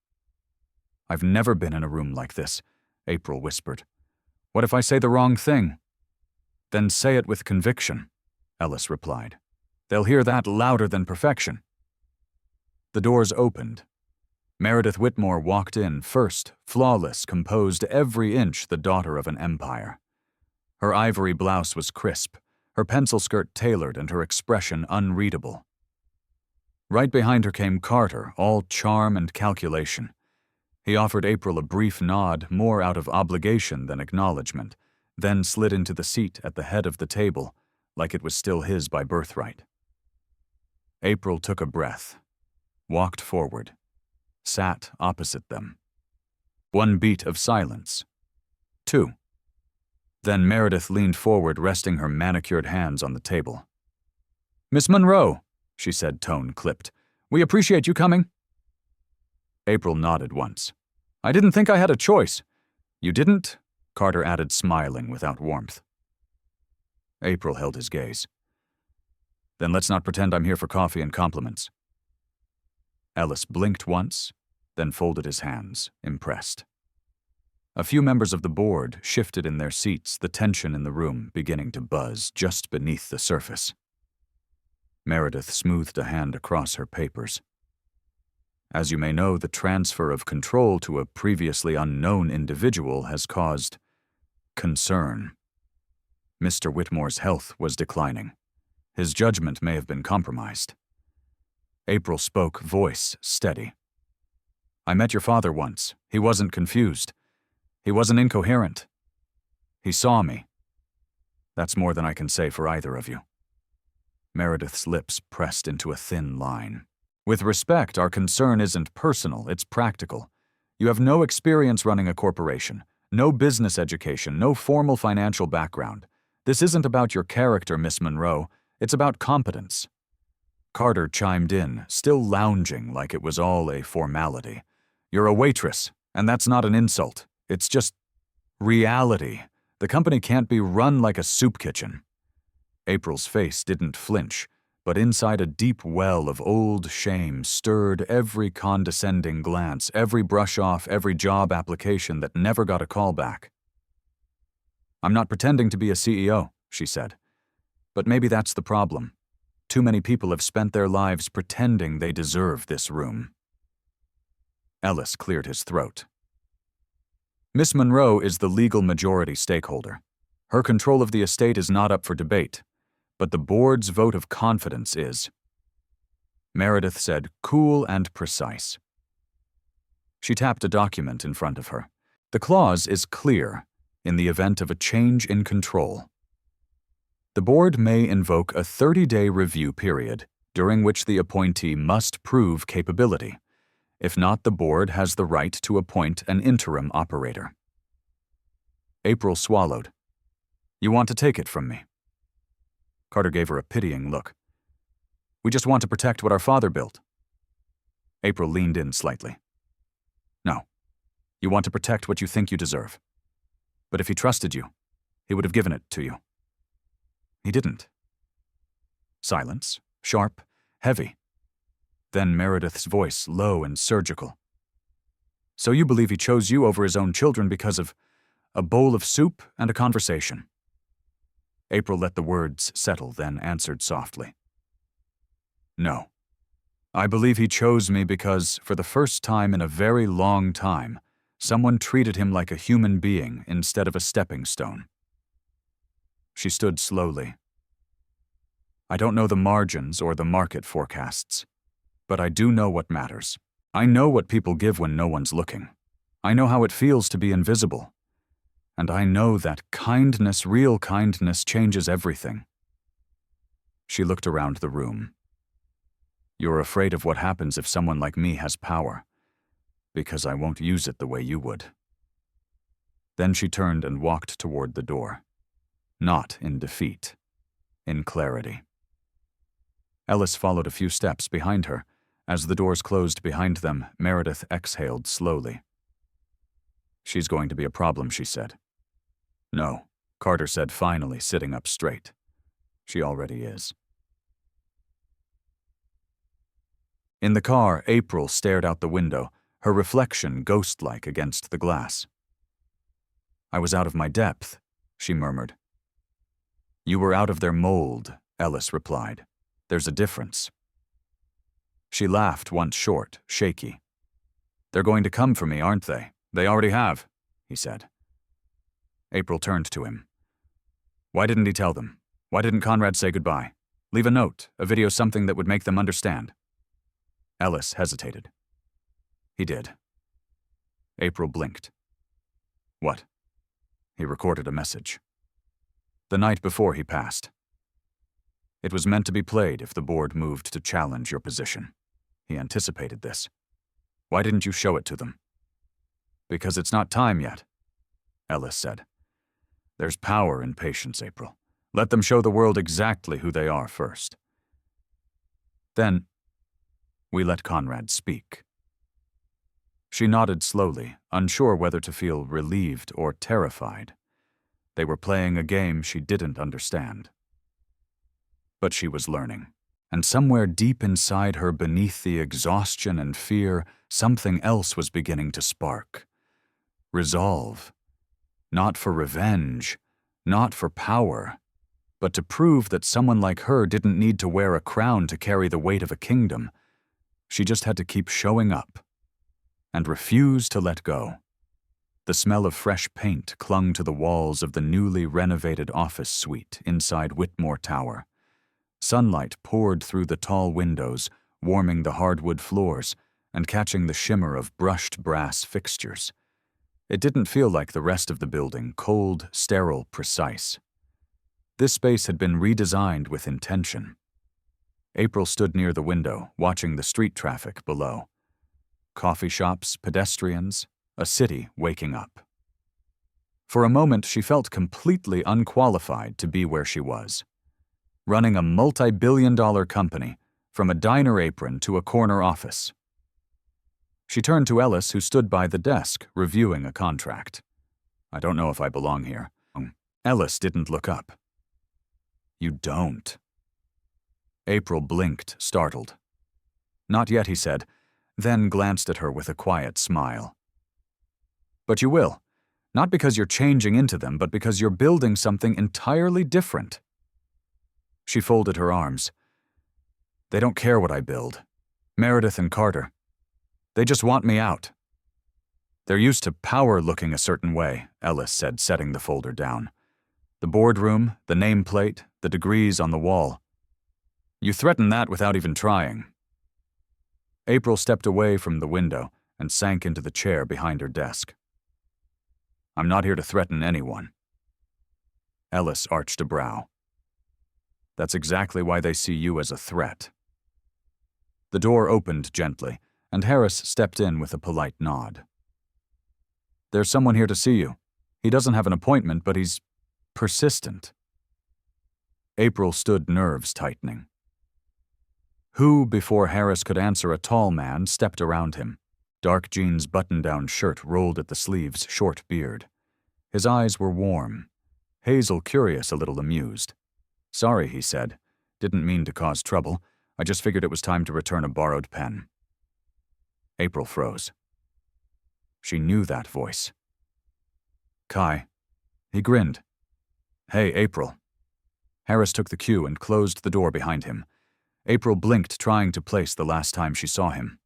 "I've never been in a room like this," April whispered. "What if I say the wrong thing?" "Then say it with conviction," Ellis replied. "They'll hear that louder than perfection." The doors opened. Meredith Whitmore walked in first, flawless, composed, every inch the daughter of an empire. Her ivory blouse was crisp, her pencil skirt tailored, and her expression unreadable. Right behind her came Carter, all charm and calculation. He offered April a brief nod, more out of obligation than acknowledgement, then slid into the seat at the head of the table, like it was still his by birthright. April took a breath, walked forward, sat opposite them. 1 beat of silence. 2. Then Meredith leaned forward, resting her manicured hands on the table. "Miss Monroe," she said, tone clipped, "we appreciate you coming." April nodded once. "I didn't think I had a choice." "You didn't?" Carter added, smiling without warmth. April held his gaze. "Then let's not pretend I'm here for coffee and compliments." Ellis blinked once, then folded his hands, impressed. A few members of the board shifted in their seats, the tension in the room beginning to buzz just beneath the surface. Meredith smoothed a hand across her papers. "As you may know, the transfer of control to a previously unknown individual has caused concern. Mr. Whitmore's health was declining. His judgment may have been compromised." April spoke, voice steady. "I met your father once. He wasn't confused. He wasn't incoherent. He saw me. That's more than I can say for either of you." Meredith's lips pressed into a thin line. "With respect, our concern isn't personal, it's practical. You have no experience running a corporation, no business education, no formal financial background. This isn't about your character, Miss Monroe. It's about competence." Carter chimed in, still lounging like it was all a formality. "You're a waitress, and that's not an insult. It's just reality. The company can't be run like a soup kitchen." April's face didn't flinch, but inside a deep well of old shame stirred every condescending glance, every brush off, every job application that never got a call back. "I'm not pretending to be a CEO," she said. "But maybe that's the problem. Too many people have spent their lives pretending they deserve this room." Ellis cleared his throat. "Miss Monroe is the legal majority stakeholder. Her control of the estate is not up for debate, but the board's vote of confidence is." Meredith said, cool and precise. She tapped a document in front of her. "The clause is clear in the event of a change in control. The board may invoke a 30-day review period, during which the appointee must prove capability. If not, the board has the right to appoint an interim operator." April swallowed. "You want to take it from me?" Carter gave her a pitying look. "We just want to protect what our father built." April leaned in slightly. "No. You want to protect what you think you deserve. But if he trusted you, he would have given it to you." "He didn't." Silence, sharp, heavy. Then Meredith's voice, low and surgical. "So you believe he chose you over his own children because of a bowl of soup and a conversation?" April let the words settle, then answered softly. "No. I believe he chose me because, for the first time in a very long time, someone treated him like a human being instead of a stepping stone." She stood slowly. "I don't know the margins or the market forecasts, but I do know what matters. I know what people give when no one's looking. I know how it feels to be invisible. And I know that kindness, real kindness, changes everything." She looked around the room. "You're afraid of what happens if someone like me has power, because I won't use it the way you would." Then she turned and walked toward the door. Not in defeat, in clarity. Ellis followed a few steps behind her. As the doors closed behind them, Meredith exhaled slowly. "She's going to be a problem," she said. "No," Carter said, finally sitting up straight. "She already is." In the car, April stared out the window, her reflection ghost-like against the glass. "I was out of my depth," she murmured. "You were out of their mold," Ellis replied. "There's a difference." She laughed once short, shaky. "They're going to come for me, aren't they? They already have," he said. April turned to him. "Why didn't he tell them? Why didn't Conrad say goodbye? Leave a note, a video, something that would make them understand." Ellis hesitated. "He did." April blinked. "What?" "He recorded a message. The night before he passed. It was meant to be played if the board moved to challenge your position. He anticipated this. Why didn't you show it to them?" "Because it's not time yet," Ellis said. "There's power in patience, April. Let them show the world exactly who they are first. Then, we let Conrad speak." She nodded slowly, unsure whether to feel relieved or terrified. They were playing a game she didn't understand. But she was learning. And somewhere deep inside her, beneath the exhaustion and fear, something else was beginning to spark. Resolve. Not for revenge, not for power, but to prove that someone like her didn't need to wear a crown to carry the weight of a kingdom. She just had to keep showing up and refuse to let go. The smell of fresh paint clung to the walls of the newly renovated office suite inside Whitmore Tower. Sunlight poured through the tall windows, warming the hardwood floors and catching the shimmer of brushed brass fixtures. It didn't feel like the rest of the building, cold, sterile, precise. This space had been redesigned with intention. April stood near the window, watching the street traffic below. Coffee shops, pedestrians, a city waking up. For a moment, she felt completely unqualified to be where she was. Running a multi-billion-dollar company, from a diner apron to a corner office. She turned to Ellis, who stood by the desk, reviewing a contract. "I don't know if I belong here." Ellis didn't look up. "You don't." April blinked, startled. "Not yet," he said, then glanced at her with a quiet smile. "But you will. Not because you're changing into them, but because you're building something entirely different." She folded her arms. "They don't care what I build. Meredith and Carter. They just want me out." "They're used to power looking a certain way," Ellis said, setting the folder down. "The boardroom, the nameplate, the degrees on the wall. You threaten that without even trying." April stepped away from the window and sank into the chair behind her desk. "I'm not here to threaten anyone." Ellis arched a brow. "That's exactly why they see you as a threat." The door opened gently, and Harris stepped in with a polite nod. "There's someone here to see you. He doesn't have an appointment, but he's persistent." April stood, nerves tightening. Who, before Harris could answer, a tall man stepped around him. Dark jeans button-down shirt rolled at the sleeves, short beard. His eyes were warm. Hazel curious, a little amused. "Sorry," he said. "Didn't mean to cause trouble. I just figured it was time to return a borrowed pen." April froze. She knew that voice. "Kai." He grinned. "Hey, April." Harris took the cue and closed the door behind him. April blinked, trying to place the last time she saw him.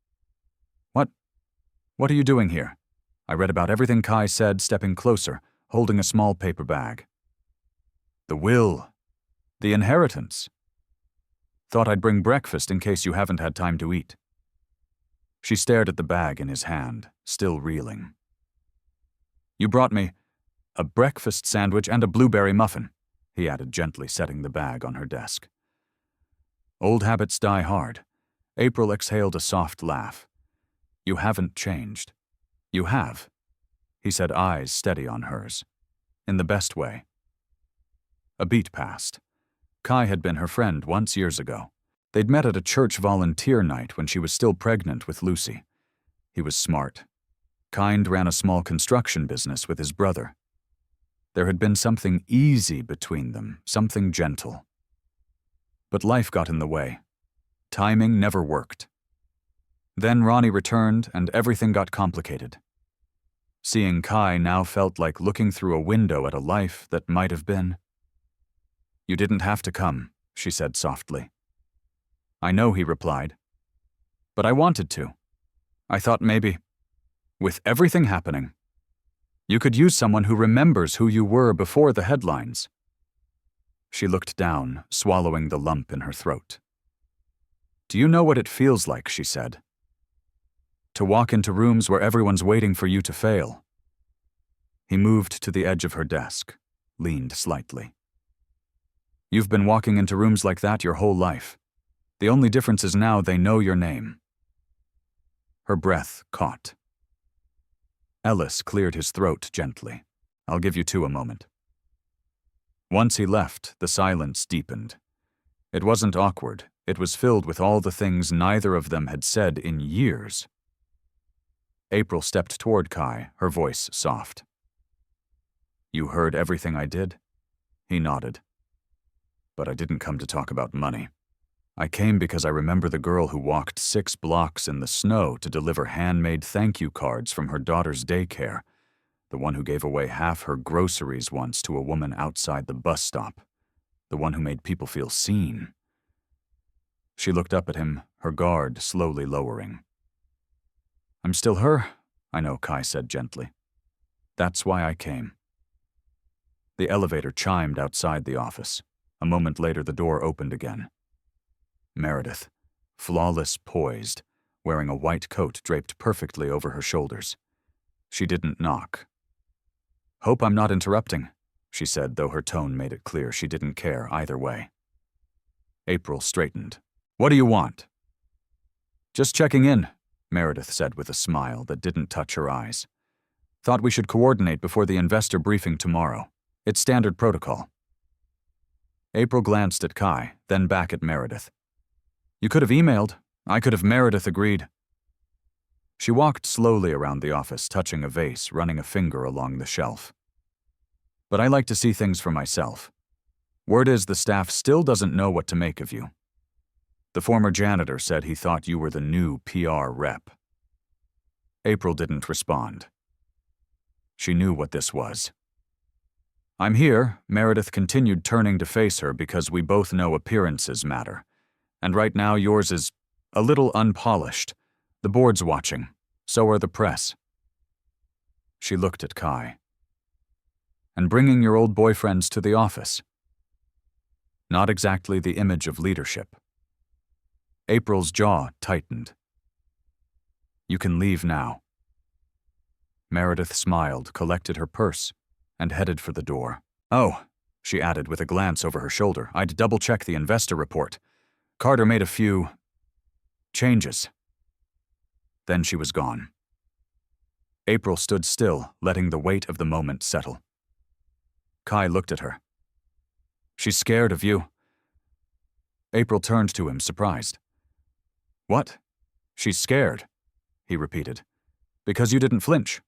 What are you doing here?" "I read about everything," Kai said, stepping closer, holding a small paper bag. "The will. The inheritance. Thought I'd bring breakfast in case you haven't had time to eat." She stared at the bag in his hand, still reeling. "You brought me a breakfast sandwich and a blueberry muffin," he added gently, setting the bag on her desk. Old habits die hard. April exhaled a soft laugh. "You haven't changed. You have," he said, eyes steady on hers. "In the best way." A beat passed. Kai had been her friend once years ago. They'd met at a church volunteer night when she was still pregnant with Lucy. He was smart. Kind ran a small construction business with his brother. There had been something easy between them, something gentle. But life got in the way. Timing never worked. Then Ronnie returned and everything got complicated. Seeing Kai now felt like looking through a window at a life that might have been. "You didn't have to come," she said softly. "I know," he replied. "But I wanted to. I thought maybe, with everything happening, you could use someone who remembers who you were before the headlines." She looked down, swallowing the lump in her throat. "Do you know what it feels like?" she said. "To walk into rooms where everyone's waiting for you to fail." He moved to the edge of her desk, leaned slightly. "You've been walking into rooms like that your whole life. The only difference is now they know your name." Her breath caught. Ellis cleared his throat gently. "I'll give you two a moment." Once he left, the silence deepened. It wasn't awkward. It was filled with all the things neither of them had said in years. April stepped toward Kai, her voice soft. "You heard everything I did?" He nodded. "But I didn't come to talk about money. I came because I remember the girl who walked 6 blocks in the snow to deliver handmade thank you cards from her daughter's daycare, the one who gave away half her groceries once to a woman outside the bus stop, the one who made people feel seen." She looked up at him, her guard slowly lowering. "I'm still her, I know," Kai said gently. "That's why I came." The elevator chimed outside the office. A moment later, the door opened again. Meredith, flawless poised, wearing a white coat draped perfectly over her shoulders. She didn't knock. "Hope I'm not interrupting," she said, though her tone made it clear she didn't care either way. April straightened. "What do you want?" "Just checking in," Meredith said with a smile that didn't touch her eyes. "Thought we should coordinate before the investor briefing tomorrow. It's standard protocol." April glanced at Kai, then back at Meredith. "You could have emailed. I could have." Meredith agreed. She walked slowly around the office, touching a vase, running a finger along the shelf. "But I like to see things for myself. Word is the staff still doesn't know what to make of you. The former janitor said he thought you were the new PR rep." April didn't respond. She knew what this was. "I'm here," Meredith continued, turning to face her, "because we both know appearances matter. And right now yours is a little unpolished. The board's watching. So are the press." She looked at Kai. "And bringing your old boyfriends to the office. Not exactly the image of leadership." April's jaw tightened. "You can leave now." Meredith smiled, collected her purse, and headed for the door. "Oh," she added with a glance over her shoulder, "I'd double-check the investor report. Carter made a few changes." Then she was gone. April stood still, letting the weight of the moment settle. Kai looked at her. "She's scared of you." April turned to him, surprised. "What? She's scared," he repeated. "Because you didn't flinch."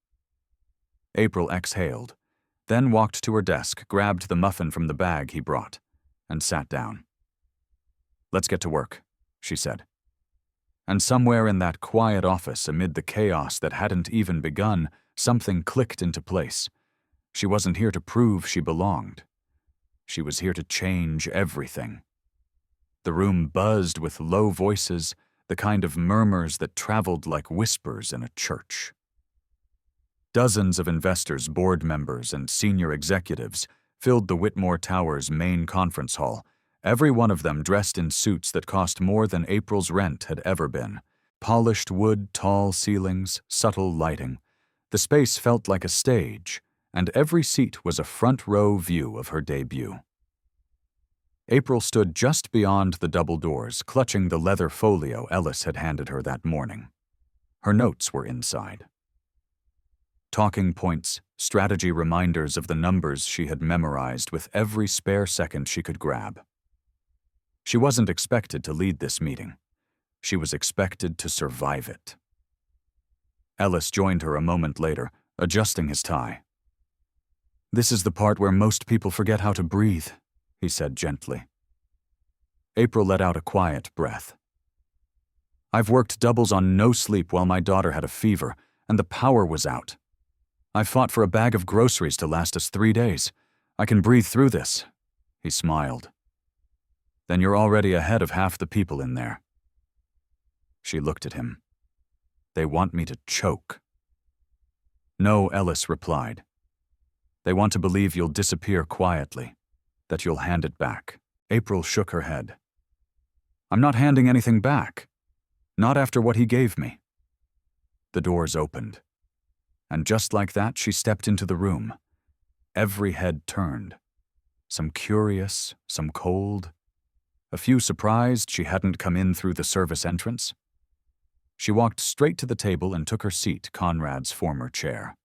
April exhaled, then walked to her desk, grabbed the muffin from the bag he brought, and sat down. "Let's get to work," she said. And somewhere in that quiet office, amid the chaos that hadn't even begun, something clicked into place. She wasn't here to prove she belonged. She was here to change everything. The room buzzed with low voices, the kind of murmurs that traveled like whispers in a church. Dozens of investors, board members, and senior executives filled the Whitmore Tower's main conference hall, every one of them dressed in suits that cost more than April's rent had ever been. Polished wood, tall ceilings, subtle lighting. The space felt like a stage, and every seat was a front-row view of her debut. April stood just beyond the double doors, clutching the leather folio Ellis had handed her that morning. Her notes were inside. Talking points, strategy reminders of the numbers she had memorized with every spare second she could grab. She wasn't expected to lead this meeting. She was expected to survive it. Ellis joined her a moment later, adjusting his tie. "This is the part where most people forget how to breathe," he said gently. April let out a quiet breath. "I've worked doubles on no sleep while my daughter had a fever, and the power was out. I fought for a bag of groceries to last us 3 days. I can breathe through this," he smiled. "Then you're already ahead of half the people in there." She looked at him. "They want me to choke." "No," Ellis replied. "They want to believe you'll disappear quietly, that you'll hand it back." April shook her head. "I'm not handing anything back. Not after what he gave me." The doors opened. And just like that, she stepped into the room. Every head turned. Some curious, some cold. A few surprised she hadn't come in through the service entrance. She walked straight to the table and took her seat, Conrad's former chair.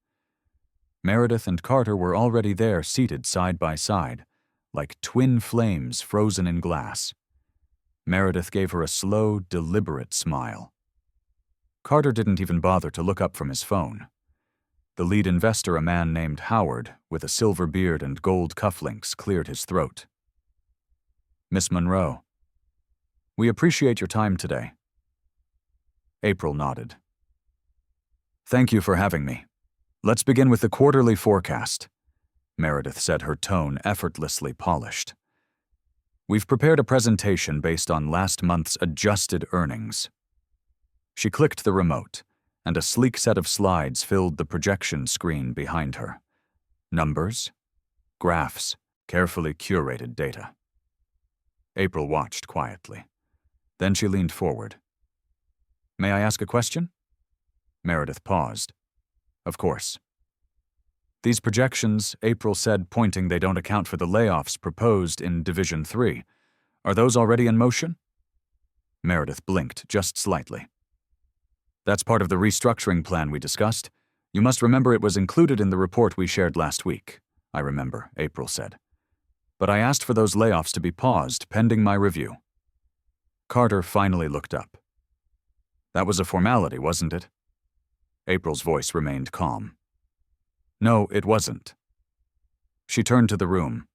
Meredith and Carter were already there, seated side by side, like twin flames frozen in glass. Meredith gave her a slow, deliberate smile. Carter didn't even bother to look up from his phone. The lead investor, a man named Howard, with a silver beard and gold cufflinks, cleared his throat. "Miss Monroe, we appreciate your time today." April nodded. "Thank you for having me. Let's begin with the quarterly forecast," Meredith said, her tone effortlessly polished. "We've prepared a presentation based on last month's adjusted earnings." She clicked the remote, and a sleek set of slides filled the projection screen behind her. Numbers, graphs, carefully curated data. April watched quietly. Then she leaned forward. "May I ask a question?" Meredith paused. "Of course." "These projections," April said, pointing, "they don't account for the layoffs proposed in Division 3. Are those already in motion?" Meredith blinked just slightly. "That's part of the restructuring plan we discussed. You must remember it was included in the report we shared last week." "I remember," April said. "But I asked for those layoffs to be paused pending my review." Carter finally looked up. "That was a formality, wasn't it?" April's voice remained calm. "No, it wasn't." She turned to the room.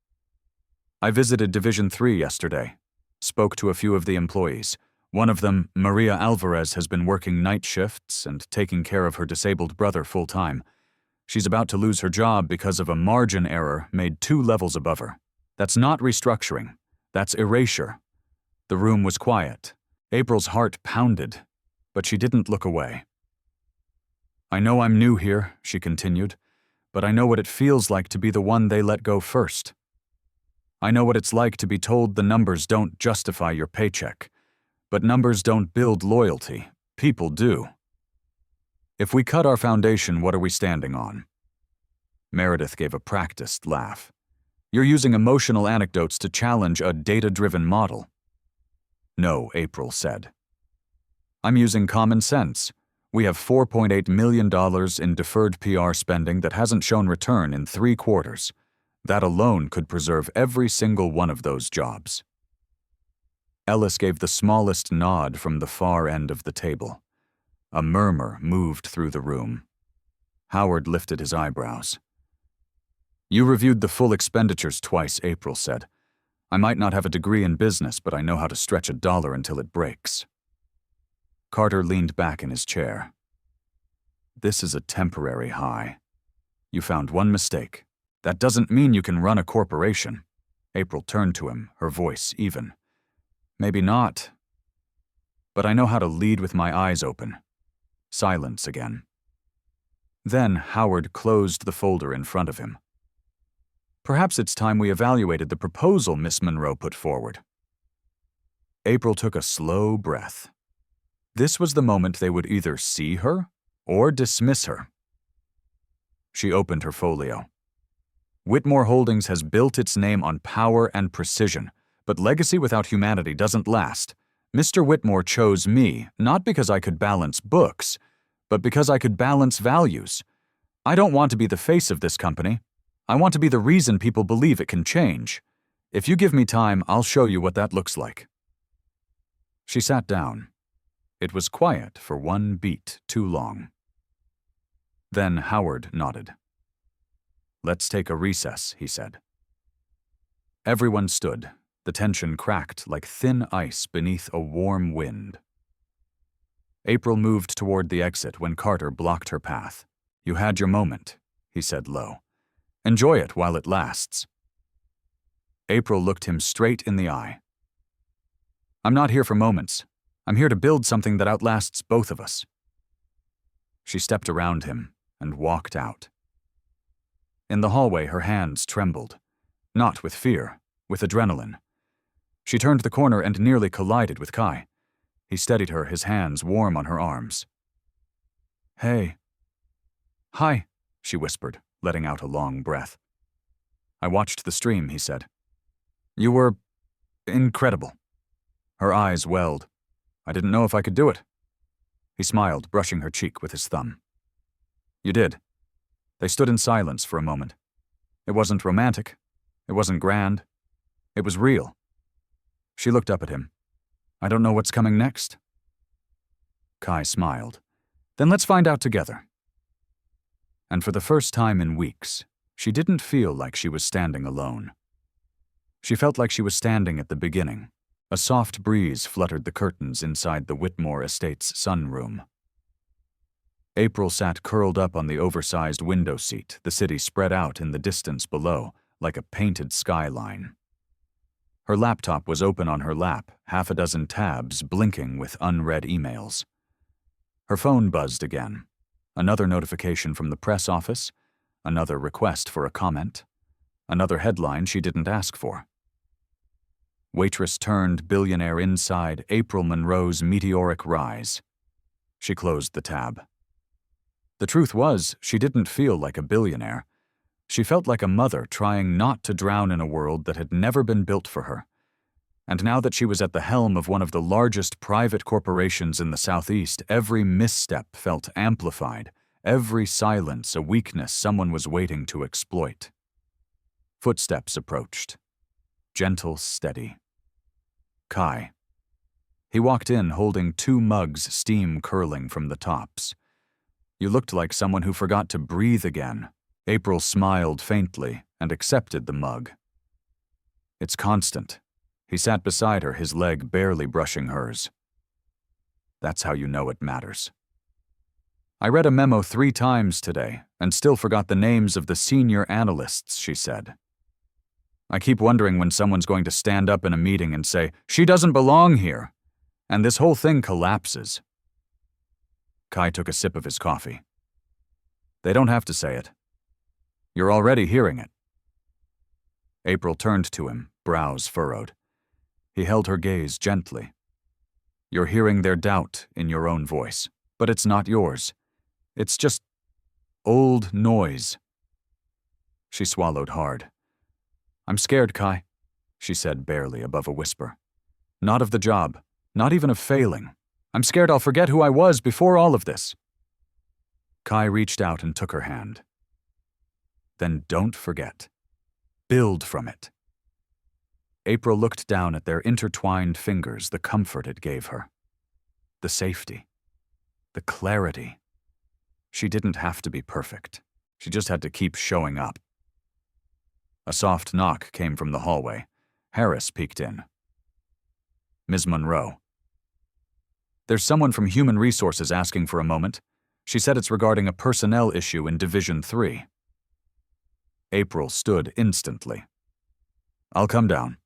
"I visited Division 3 yesterday, spoke to a few of the employees. One of them, Maria Alvarez, has been working night shifts and taking care of her disabled brother full-time. She's about to lose her job because of a margin error made 2 levels above her. That's not restructuring. That's erasure." The room was quiet. April's heart pounded, but she didn't look away. "I know I'm new here," she continued, "but I know what it feels like to be the one they let go first. I know what it's like to be told the numbers don't justify your paycheck. But numbers don't build loyalty. People do. If we cut our foundation, what are we standing on?" Meredith gave a practiced laugh. "You're using emotional anecdotes to challenge a data-driven model." "No," April said. "I'm using common sense. We have $4.8 million in deferred PR spending that hasn't shown return in 3 quarters. That alone could preserve every single one of those jobs." Ellis gave the smallest nod from the far end of the table. A murmur moved through the room. Howard lifted his eyebrows. "You reviewed the full expenditures twice," April said. "I might not have a degree in business, but I know how to stretch a dollar until it breaks." Carter leaned back in his chair. "This is a temporary high. You found one mistake. That doesn't mean you can run a corporation." April turned to him, her voice even. "Maybe not. But I know how to lead with my eyes open." Silence again. Then Howard closed the folder in front of him. "Perhaps it's time we evaluated the proposal Miss Monroe put forward." April took a slow breath. This was the moment they would either see her or dismiss her. She opened her folio. "Whitmore Holdings has built its name on power and precision. But legacy without humanity doesn't last. Mr. Whitmore chose me, not because I could balance books, but because I could balance values. I don't want to be the face of this company. I want to be the reason people believe it can change. If you give me time, I'll show you what that looks like." She sat down. It was quiet for one beat too long. Then Howard nodded. "Let's take a recess," he said. Everyone stood, the tension cracked like thin ice beneath a warm wind. April moved toward the exit when Carter blocked her path. "You had your moment," he said low. "Enjoy it while it lasts." April looked him straight in the eye. "I'm not here for moments. I'm here to build something that outlasts both of us." She stepped around him and walked out. In the hallway, her hands trembled. Not with fear, with adrenaline. She turned the corner and nearly collided with Kai. He steadied her, his hands warm on her arms. "Hey." "Hi," she whispered, letting out a long breath. "I watched the stream," he said. "You were incredible." Her eyes welled. "I didn't know if I could do it." He smiled, brushing her cheek with his thumb. "You did." They stood in silence for a moment. It wasn't romantic. It wasn't grand. It was real. She looked up at him. "I don't know what's coming next." Kai smiled. "Then let's find out together." And for the first time in weeks, she didn't feel like she was standing alone. She felt like she was standing at the beginning. A soft breeze fluttered the curtains inside the Whitmore Estate's sunroom. April sat curled up on the oversized window seat, the city spread out in the distance below, like a painted skyline. Her laptop was open on her lap, half a dozen tabs blinking with unread emails. Her phone buzzed again. Another notification from the press office, another request for a comment, another headline she didn't ask for. Waitress turned billionaire inside April Monroe's meteoric rise. She closed the tab. The truth was, she didn't feel like a billionaire. She felt like a mother trying not to drown in a world that had never been built for her. And now that she was at the helm of one of the largest private corporations in the Southeast, every misstep felt amplified, every silence a weakness someone was waiting to exploit. Footsteps approached. Gentle, steady. Kai. He walked in holding 2 mugs, steam curling from the tops. "You looked like someone who forgot to breathe again." April smiled faintly and accepted the mug. "It's constant." He sat beside her, his leg barely brushing hers. "That's how you know it matters." "I read a memo 3 times today and still forgot the names of the senior analysts," she said. "I keep wondering when someone's going to stand up in a meeting and say, 'She doesn't belong here,' and this whole thing collapses." Kai took a sip of his coffee. "They don't have to say it. You're already hearing it." April turned to him, brows furrowed. He held her gaze gently. "You're hearing their doubt in your own voice, but it's not yours. It's just old noise." She swallowed hard. "I'm scared, Kai," she said barely above a whisper. "Not of the job, not even of failing. I'm scared I'll forget who I was before all of this." Kai reached out and took her hand. "Then don't forget. Build from it." April looked down at their intertwined fingers, the comfort it gave her. The safety. The clarity. She didn't have to be perfect. She just had to keep showing up. A soft knock came from the hallway. Harris peeked in. "Ms. Monroe." "There's someone from Human Resources asking for a moment. She said it's regarding a personnel issue in Division 3. April stood instantly. "I'll come down."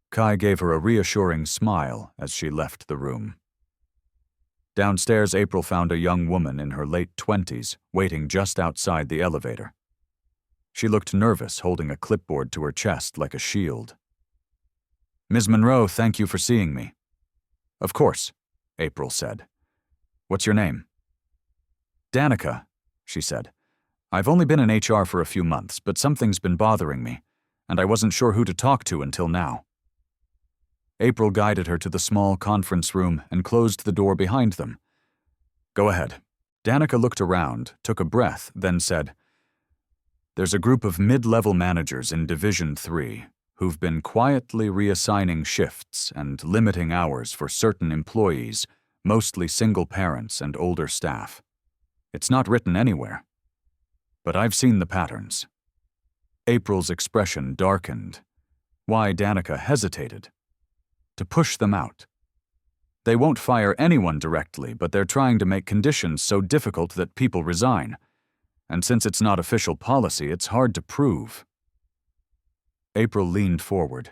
Kai gave her a reassuring smile as she left the room. Downstairs, April found a young woman in her late 20s waiting just outside the elevator. She looked nervous, holding a clipboard to her chest like a shield. "Ms. Monroe, thank you for seeing me." "Of course," April said. "What's your name?" "Danica," she said. "I've only been in HR for a few months, but something's been bothering me, and I wasn't sure who to talk to until now." April guided her to the small conference room and closed the door behind them. "Go ahead." Danica looked around, took a breath, then said, "There's a group of mid-level managers in Division 3 who've been quietly reassigning shifts and limiting hours for certain employees, mostly single parents and older staff. It's not written anywhere. But I've seen the patterns. April's expression darkened. Why Danica hesitated. To push them out. They won't fire anyone directly, but they're trying to make conditions so difficult that people resign. And since it's not official policy, it's hard to prove. April leaned forward.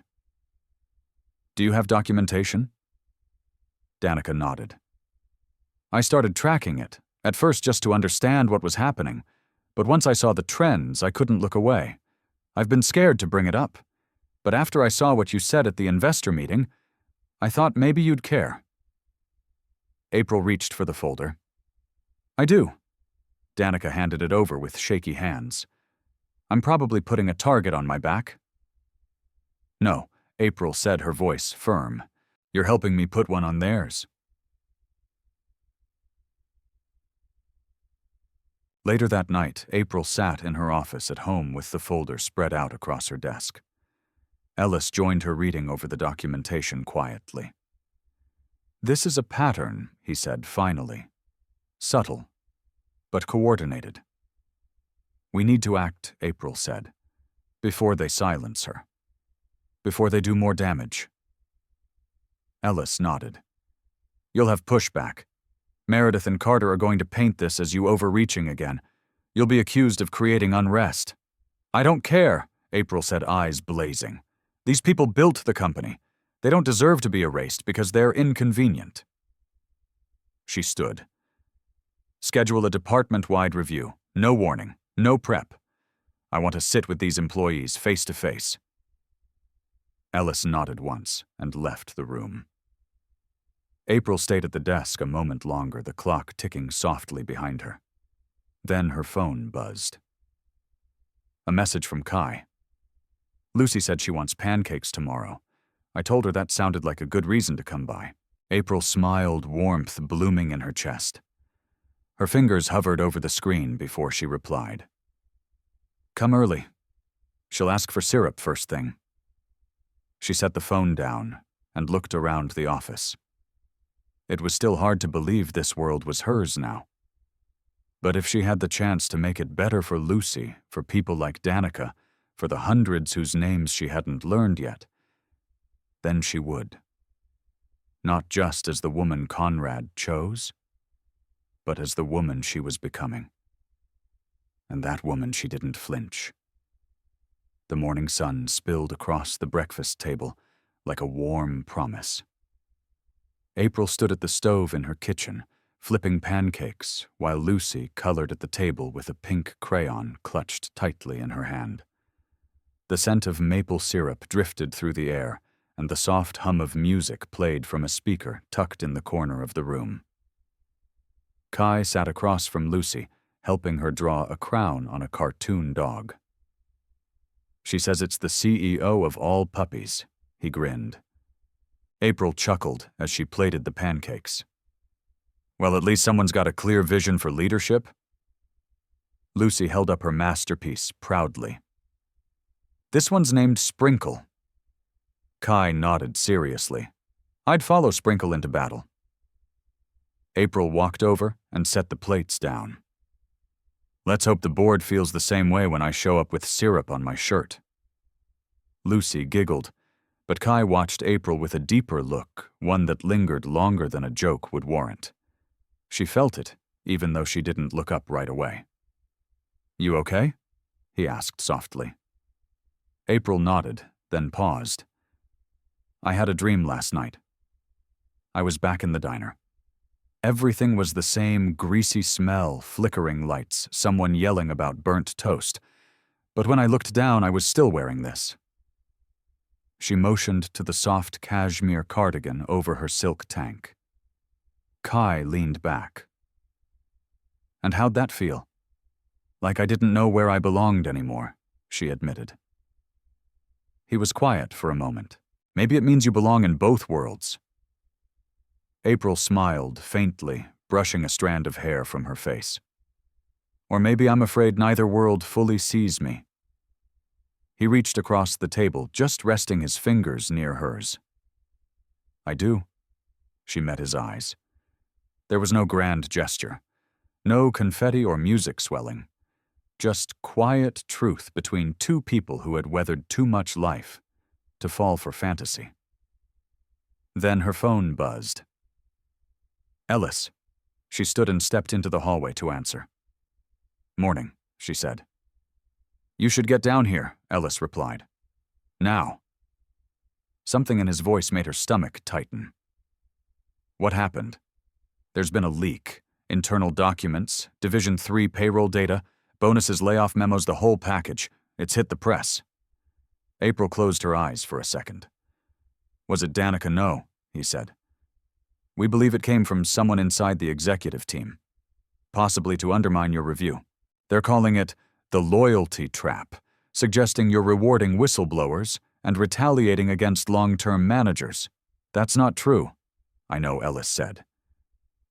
Do you have documentation? Danica nodded. I started tracking it, at first just to understand what was happening, but once I saw the trends, I couldn't look away. I've been scared to bring it up, but after I saw what you said at the investor meeting, I thought maybe you'd care. April reached for the folder. I do. Danica handed it over with shaky hands. I'm probably putting a target on my back. No, April said, her voice firm. You're helping me put one on theirs. Later that night, April sat in her office at home with the folder spread out across her desk. Ellis joined her reading over the documentation quietly. This is a pattern, he said finally. Subtle, but coordinated. We need to act, April said, before they silence her. Before they do more damage. Ellis nodded. You'll have pushback. Meredith and Carter are going to paint this as you overreaching again. You'll be accused of creating unrest. I don't care, April said, eyes blazing. These people built the company. They don't deserve to be erased because they're inconvenient. She stood. Schedule a department-wide review. No warning. No prep. I want to sit with these employees face to face. Ellis nodded once and left the room. April stayed at the desk a moment longer, the clock ticking softly behind her. Then her phone buzzed. A message from Kai. Lucy said she wants pancakes tomorrow. I told her that sounded like a good reason to come by. April smiled, warmth blooming in her chest. Her fingers hovered over the screen before she replied. Come early. She'll ask for syrup first thing. She set the phone down and looked around the office. It was still hard to believe this world was hers now. But if she had the chance to make it better for Lucy, for people like Danica, for the hundreds whose names she hadn't learned yet, then she would. Not just as the woman Conrad chose, but as the woman she was becoming. And that woman she didn't flinch. The morning sun spilled across the breakfast table like a warm promise. April stood at the stove in her kitchen, flipping pancakes, while Lucy colored at the table with a pink crayon clutched tightly in her hand. The scent of maple syrup drifted through the air, and the soft hum of music played from a speaker tucked in the corner of the room. Kai sat across from Lucy, helping her draw a crown on a cartoon dog. She says it's the CEO of all puppies, he grinned. April chuckled as she plated the pancakes. Well, at least someone's got a clear vision for leadership. Lucy held up her masterpiece proudly. This one's named Sprinkle. Kai nodded seriously. I'd follow Sprinkle into battle. April walked over and set the plates down. Let's hope the board feels the same way when I show up with syrup on my shirt. Lucy giggled, but Kai watched April with a deeper look, one that lingered longer than a joke would warrant. She felt it, even though she didn't look up right away. You okay? He asked softly. April nodded, then paused. I had a dream last night. I was back in the diner. Everything was the same greasy smell, flickering lights, someone yelling about burnt toast. But when I looked down, I was still wearing this. She motioned to the soft cashmere cardigan over her silk tank. Kai leaned back. And how'd that feel? Like I didn't know where I belonged anymore, she admitted. He was quiet for a moment. Maybe it means you belong in both worlds. April smiled faintly, brushing a strand of hair from her face. Or maybe I'm afraid neither world fully sees me. He reached across the table, just resting his fingers near hers. "I do." She met his eyes. There was no grand gesture, no confetti or music swelling, just quiet truth between two people who had weathered too much life to fall for fantasy. Then her phone buzzed. "Ellis." She stood and stepped into the hallway to answer. "Morning," she said. "You should get down here," Ellis replied. "Now." Something in his voice made her stomach tighten. "What happened?" "There's been a leak. Internal documents, Division 3 payroll data, bonuses, layoff memos, the whole package. It's hit the press." April closed her eyes for a second. "Was it Danica?" "No," he said. "We believe it came from someone inside the executive team, possibly to undermine your review. They're calling it the loyalty trap, suggesting you're rewarding whistleblowers and retaliating against long-term managers. That's not true," "I know," Ellis said.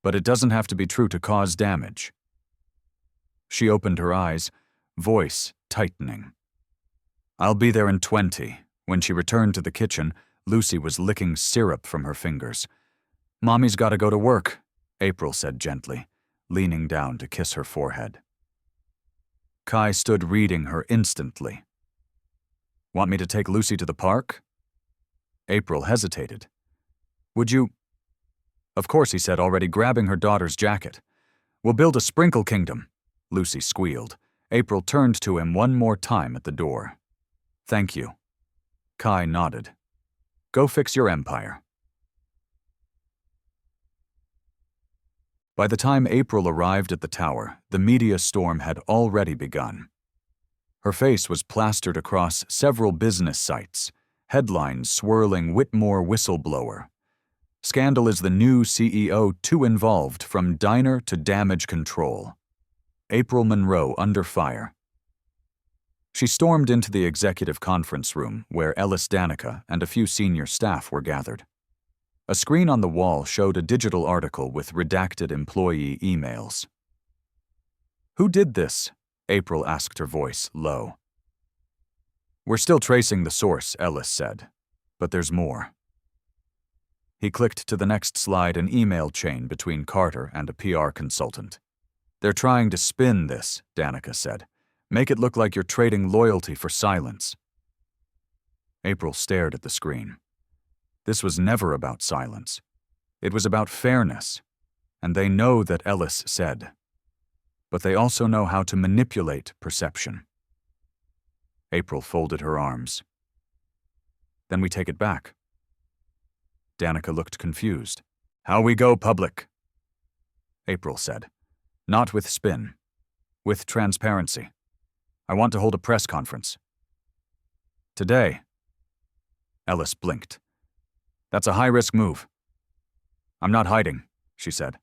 "But it doesn't have to be true to cause damage." She opened her eyes, voice tightening. "I'll be there in 20. When she returned to the kitchen, Lucy was licking syrup from her fingers. "Mommy's got to go to work," April said gently, leaning down to kiss her forehead. Kai stood reading her instantly. "Want me to take Lucy to the park?" April hesitated. "Would you—" "Of course," he said, already grabbing her daughter's jacket. "We'll build a sprinkle kingdom," Lucy squealed. April turned to him one more time at the door. "Thank you." Kai nodded. "Go fix your empire." By the time April arrived at the tower, the media storm had already begun. Her face was plastered across several business sites, headlines swirling Whitmore whistleblower. Scandal is the new CEO too involved from diner to damage control. April Monroe under fire. She stormed into the executive conference room where Ellis Danica and a few senior staff were gathered. A screen on the wall showed a digital article with redacted employee emails. "Who did this?" April asked, her voice low. "We're still tracing the source," Ellis said, "but there's more." He clicked to the next slide, an email chain between Carter and a PR consultant. "They're trying to spin this," Danica said. "Make it look like you're trading loyalty for silence." April stared at the screen. This was never about silence. It was about fairness, and they know that, Ellis said. But they also know how to manipulate perception. April folded her arms. "Then we take it back." Danica looked confused. "How we go public?" April said. "Not with spin. With transparency. I want to hold a press conference." "Today?" Ellis blinked. "That's a high-risk move." "I'm not hiding," she said.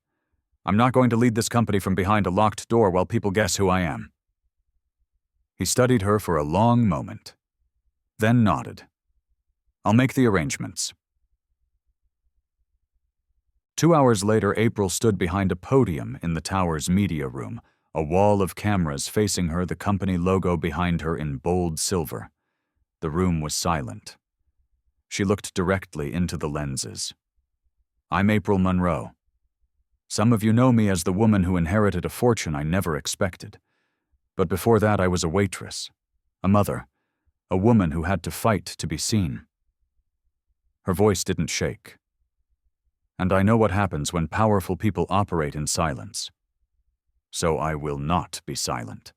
"I'm not going to lead this company from behind a locked door while people guess who I am." He studied her for a long moment, then nodded. "I'll make the arrangements." 2 hours later, April stood behind a podium in the tower's media room, a wall of cameras facing her, the company logo behind her in bold silver. The room was silent. She looked directly into the lenses. "I'm April Monroe. Some of you know me as the woman who inherited a fortune I never expected. But before that, I was a waitress, a mother, a woman who had to fight to be seen." Her voice didn't shake. "And I know what happens when powerful people operate in silence. So I will not be silent."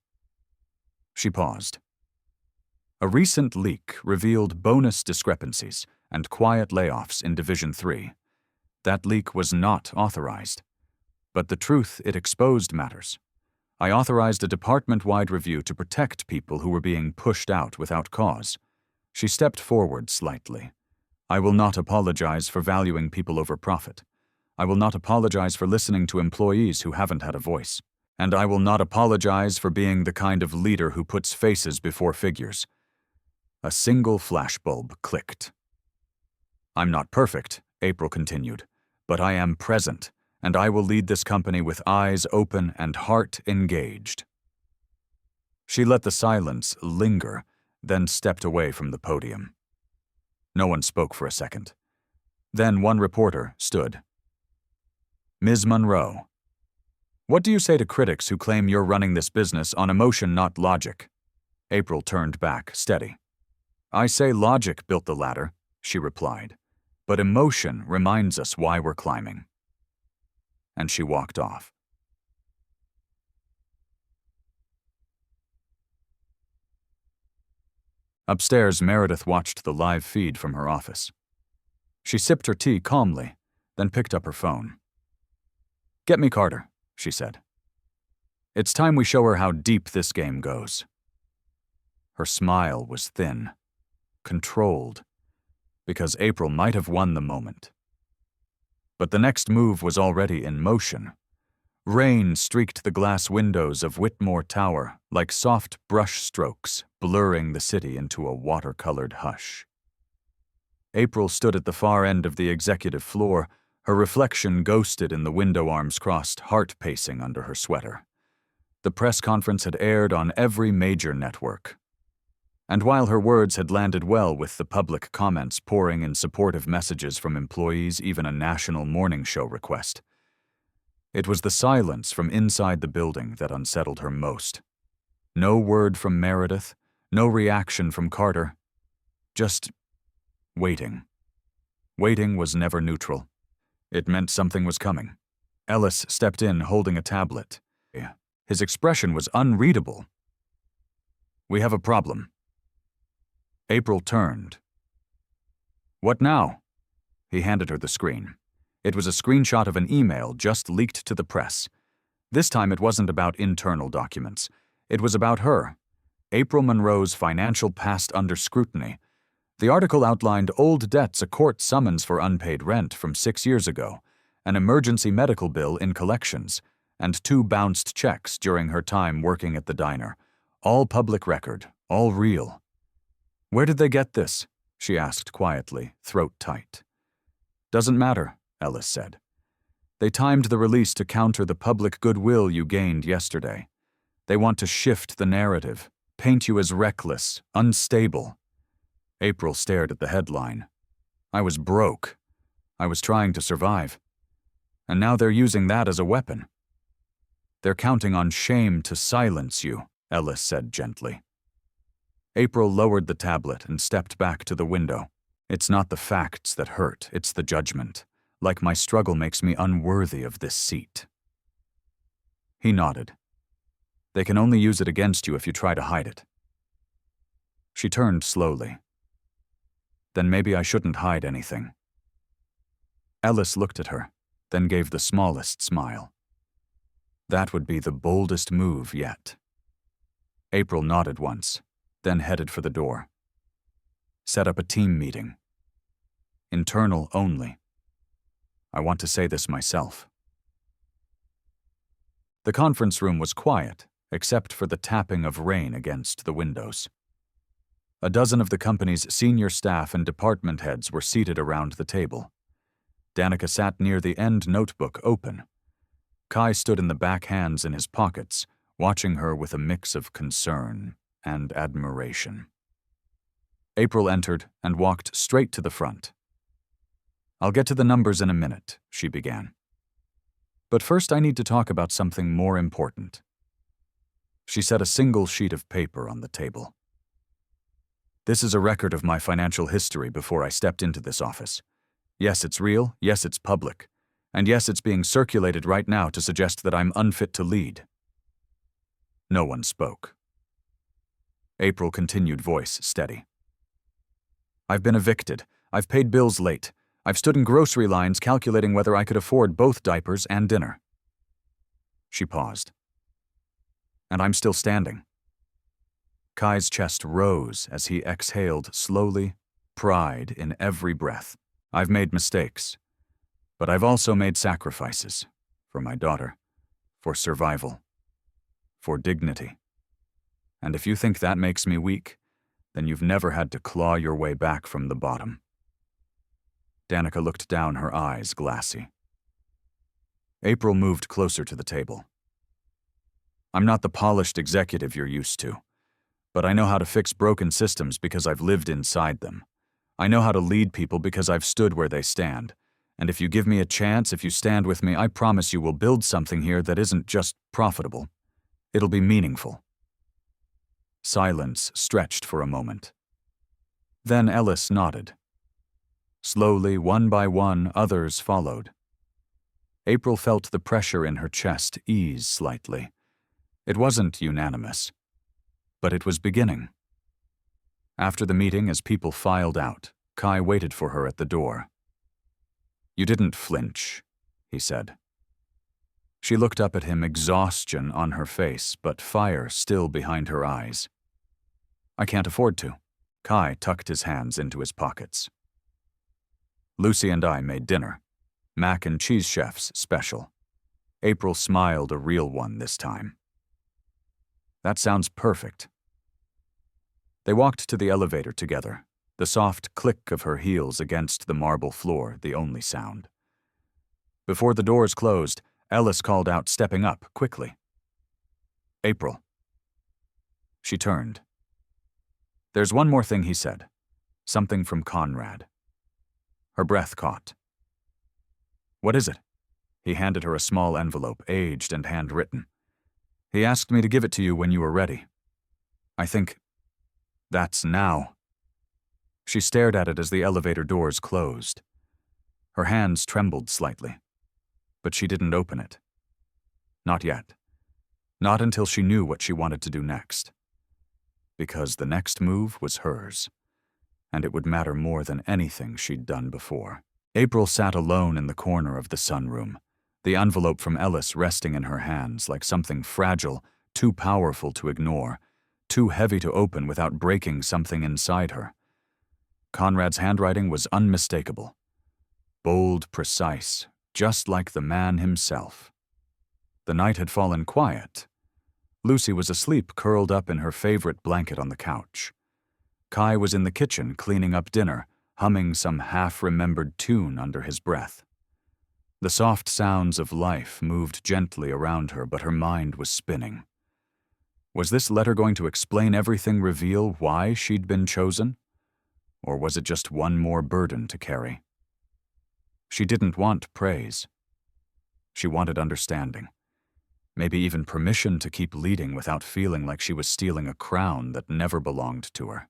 She paused. A recent leak revealed bonus discrepancies and quiet layoffs in Division 3. That leak was not authorized. But the truth it exposed matters. I authorized a department-wide review to protect people who were being pushed out without cause. She stepped forward slightly. "I will not apologize for valuing people over profit. I will not apologize for listening to employees who haven't had a voice. And I will not apologize for being the kind of leader who puts faces before figures." A single flashbulb clicked. "I'm not perfect," April continued, "but I am present, and I will lead this company with eyes open and heart engaged." She let the silence linger, then stepped away from the podium. No one spoke for a second. Then one reporter stood. "Ms. Monroe, what do you say to critics who claim you're running this business on emotion, not logic?" April turned back, steady. "I say logic built the ladder," she replied, "but emotion reminds us why we're climbing." And she walked off. Upstairs, Meredith watched the live feed from her office. She sipped her tea calmly, then picked up her phone. "Get me Carter," she said. "It's time we show her how deep this game goes." Her smile was thin, controlled, because April might have won the moment. But the next move was already in motion. Rain streaked the glass windows of Whitmore Tower like soft brush strokes, blurring the city into a watercolored hush. April stood at the far end of the executive floor, her reflection ghosted in the window arms crossed, heart pacing under her sweater. The press conference had aired on every major network. And while her words had landed well with the public comments pouring in supportive messages from employees, even a national morning show request, it was the silence from inside the building that unsettled her most. No word from Meredith, no reaction from Carter. Just waiting. Waiting was never neutral. It meant something was coming. Ellis stepped in holding a tablet. His expression was unreadable. "We have a problem." April turned. "What now?" He handed her the screen. It was a screenshot of an email just leaked to the press. This time it wasn't about internal documents. It was about her, April Monroe's financial past under scrutiny. The article outlined old debts, a court summons for unpaid rent from 6 years ago, an emergency medical bill in collections, and 2 bounced checks during her time working at the diner. All public record, all real. "Where did they get this?" she asked quietly, throat tight. "Doesn't matter," Ellis said. "They timed the release to counter the public goodwill you gained yesterday. They want to shift the narrative, paint you as reckless, unstable." April stared at the headline. "I was broke. I was trying to survive. And now they're using that as a weapon." "They're counting on shame to silence you," Ellis said gently. April lowered the tablet and stepped back to the window. "It's not the facts that hurt, it's the judgment. Like my struggle makes me unworthy of this seat." He nodded. "They can only use it against you if you try to hide it." She turned slowly. "Then maybe I shouldn't hide anything." Ellis looked at her, then gave the smallest smile. "That would be the boldest move yet." April nodded once, then headed for the door. "Set up a team meeting. Internal only. I want to say this myself." The conference room was quiet, except for the tapping of rain against the windows. A dozen of the company's senior staff and department heads were seated around the table. Danica sat near the end, notebook open. Kai stood in the back, hands in his pockets, watching her with a mix of concern and admiration. April entered and walked straight to the front. "I'll get to the numbers in a minute," she began. "But first I need to talk about something more important." She set a single sheet of paper on the table. "This is a record of my financial history before I stepped into this office. Yes, it's real, yes, it's public, and yes, it's being circulated right now to suggest that I'm unfit to lead." No one spoke. April continued, voice steady. "I've been evicted. I've paid bills late. I've stood in grocery lines calculating whether I could afford both diapers and dinner." She paused. "And I'm still standing." Kai's chest rose as he exhaled slowly, pride in every breath. "I've made mistakes, but I've also made sacrifices. For my daughter, for survival, for dignity. And if you think that makes me weak, then you've never had to claw your way back from the bottom." Danica looked down, her eyes glassy. April moved closer to the table. "I'm not the polished executive you're used to. But I know how to fix broken systems because I've lived inside them. I know how to lead people because I've stood where they stand. And if you give me a chance, if you stand with me, I promise you we'll build something here that isn't just profitable. It'll be meaningful." Silence stretched for a moment. Then Ellis nodded. Slowly, one by one, others followed. April felt the pressure in her chest ease slightly. It wasn't unanimous, but it was beginning. After the meeting, as people filed out, Kai waited for her at the door. "You didn't flinch," he said. She looked up at him, exhaustion on her face, but fire still behind her eyes. "I can't afford to." Kai tucked his hands into his pockets. "Lucy and I made dinner. Mac and cheese chef's special." April smiled, a real one this time. "That sounds perfect." They walked to the elevator together, the soft click of her heels against the marble floor the only sound. Before the doors closed, Ellis called out, stepping up quickly. "April." She turned. "There's one more thing," he said. Something from Conrad. Her breath caught. "What is it?" He handed her a small envelope, aged and handwritten. "He asked me to give it to you when you were ready. I think that's now." She stared at it as the elevator doors closed. Her hands trembled slightly, but she didn't open it. Not yet. Not until she knew what she wanted to do next. Because the next move was hers, and it would matter more than anything she'd done before. April sat alone in the corner of the sunroom, the envelope from Ellis resting in her hands like something fragile, too powerful to ignore, too heavy to open without breaking something inside her. Conrad's handwriting was unmistakable. Bold, precise, just like the man himself. The night had fallen quiet. Lucy was asleep, curled up in her favorite blanket on the couch. Kai was in the kitchen cleaning up dinner, humming some half-remembered tune under his breath. The soft sounds of life moved gently around her, but her mind was spinning. Was this letter going to explain everything, reveal why she'd been chosen? Or was it just one more burden to carry? She didn't want praise. She wanted understanding. Maybe even permission to keep leading without feeling like she was stealing a crown that never belonged to her.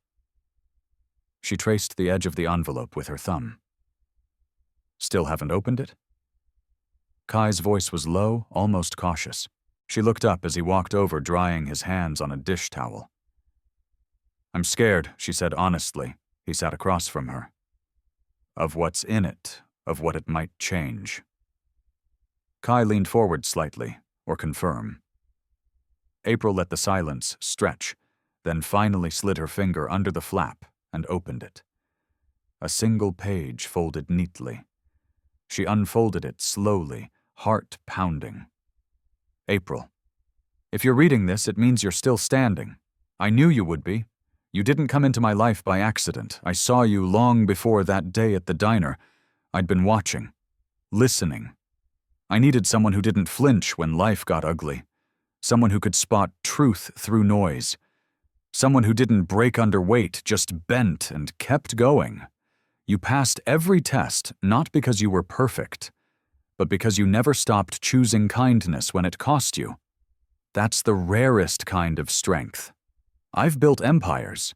She traced the edge of the envelope with her thumb. "Still haven't opened it?" Kai's voice was low, almost cautious. She looked up as he walked over, drying his hands on a dish towel. "I'm scared," she said honestly. He sat across from her. "Of what's in it, of what it might change." Kai leaned forward slightly, or confirm. April let the silence stretch, then finally slid her finger under the flap and opened it. A single page folded neatly. She unfolded it slowly, heart pounding. "April, if you're reading this, it means you're still standing. I knew you would be. You didn't come into my life by accident. I saw you long before that day at the diner. I'd been watching, listening. I needed someone who didn't flinch when life got ugly. Someone who could spot truth through noise. Someone who didn't break under weight, just bent and kept going. You passed every test, not because you were perfect, but because you never stopped choosing kindness when it cost you. That's the rarest kind of strength. I've built empires,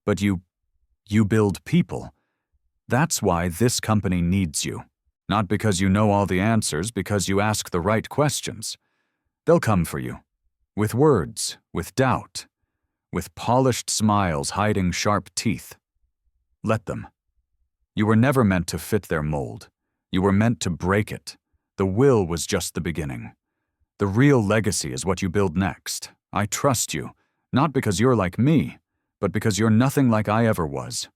but you build people. That's why this company needs you. Not because you know all the answers, because you ask the right questions. They'll come for you. With words, with doubt, with polished smiles hiding sharp teeth. Let them. You were never meant to fit their mold. You were meant to break it. The will was just the beginning. The real legacy is what you build next. I trust you, not because you're like me, but because you're nothing like I ever was."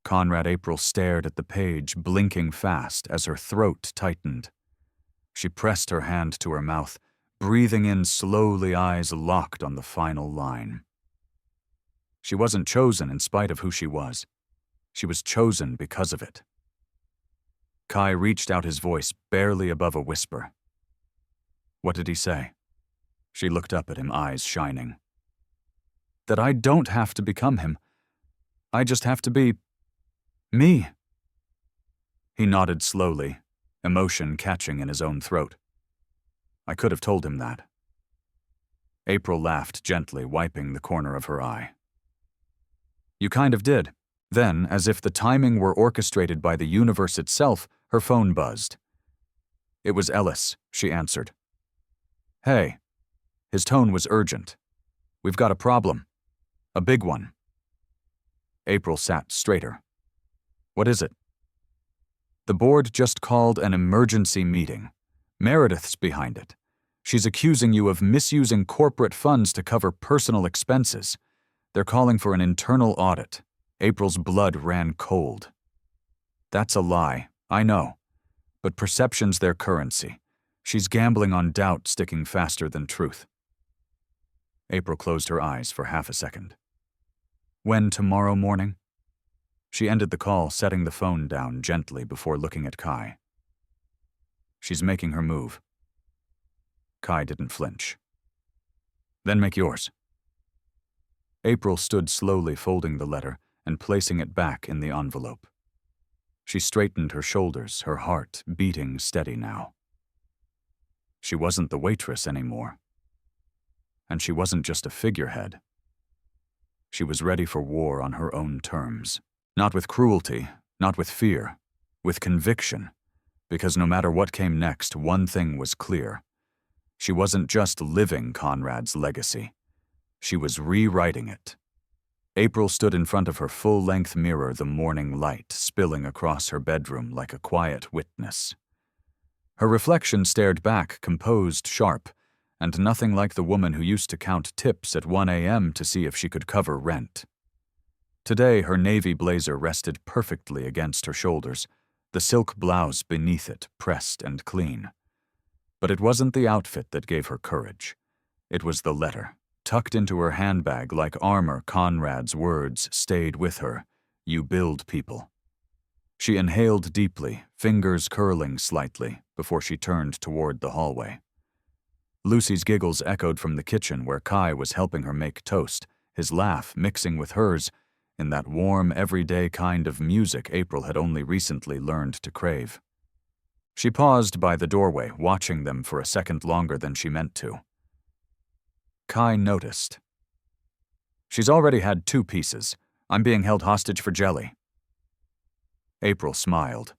Conrad. April stared at the page, blinking fast as her throat tightened. She pressed her hand to her mouth, breathing in slowly, eyes locked on the final line. She wasn't chosen in spite of who she was. She was chosen because of it. Kai reached out his voice barely above a whisper. "What did he say?" She looked up at him, eyes shining. that I don't have to become him. I just have to be me. He nodded slowly, emotion catching in his own throat. I could have told him that. April laughed gently, wiping the corner of her eye. You kind of did. Then, as if the timing were orchestrated by the universe itself, her phone buzzed. It was Ellis, she answered. Hey. His tone was urgent. We've got a problem. A big one. April sat straighter. What is it? The board just called an emergency meeting. Meredith's behind it. She's accusing you of misusing corporate funds to cover personal expenses. They're calling for an internal audit. April's blood ran cold. That's a lie, I know. But perception's their currency. She's gambling on doubt sticking faster than truth. April closed her eyes for half a second. When tomorrow morning? She ended the call, setting the phone down gently before looking at Kai. She's making her move. Kai didn't flinch. Then make yours. April stood slowly folding the letter and placing it back in the envelope. She straightened her shoulders, her heart beating steady now. She wasn't the waitress anymore. And she wasn't just a figurehead. She was ready for war on her own terms. Not with cruelty, not with fear, with conviction. Because no matter what came next, one thing was clear. She wasn't just living Conrad's legacy. She was rewriting it. April stood in front of her full-length mirror, the morning light spilling across her bedroom like a quiet witness. Her reflection stared back, composed, sharp, and nothing like the woman who used to count tips at 1 a.m. to see if she could cover rent. Today, her navy blazer rested perfectly against her shoulders, the silk blouse beneath it pressed and clean. But it wasn't the outfit that gave her courage. It was the letter. Tucked into her handbag like armor, Conrad's words stayed with her. You build people. She inhaled deeply, fingers curling slightly, before she turned toward the hallway. Lucy's giggles echoed from the kitchen where Kai was helping her make toast, his laugh mixing with hers in that warm, everyday kind of music April had only recently learned to crave. She paused by the doorway, watching them for a second longer than she meant to. Kai noticed. She's already had 2 pieces. I'm being held hostage for jelly. April smiled.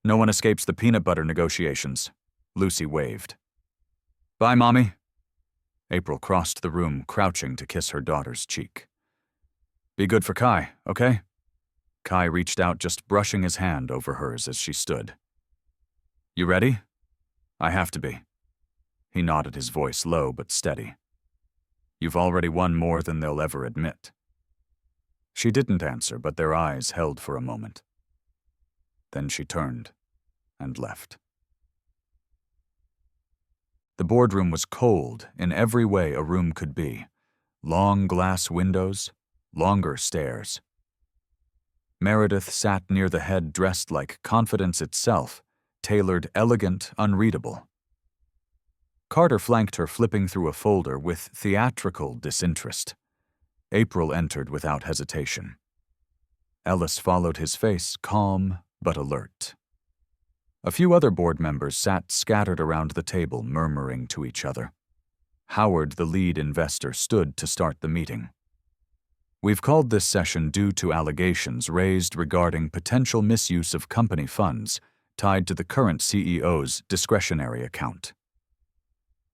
No one escapes the peanut butter negotiations. Lucy waved. Bye, Mommy. April crossed the room, crouching to kiss her daughter's cheek. Be good for Kai, okay? Kai reached out, just brushing his hand over hers as she stood. You ready? I have to be. He nodded, his voice low but steady. You've already won more than they'll ever admit. She didn't answer, but their eyes held for a moment. Then she turned and left. The boardroom was cold in every way a room could be. Long glass windows, longer stairs. Meredith sat near the head, dressed like confidence itself, tailored, elegant, unreadable. Carter flanked her, flipping through a folder with theatrical disinterest. April entered without hesitation. Ellis followed his face, calm but alert. A few other board members sat scattered around the table, murmuring to each other. Howard, the lead investor, stood to start the meeting. We've called this session due to allegations raised regarding potential misuse of company funds tied to the current CEO's discretionary account.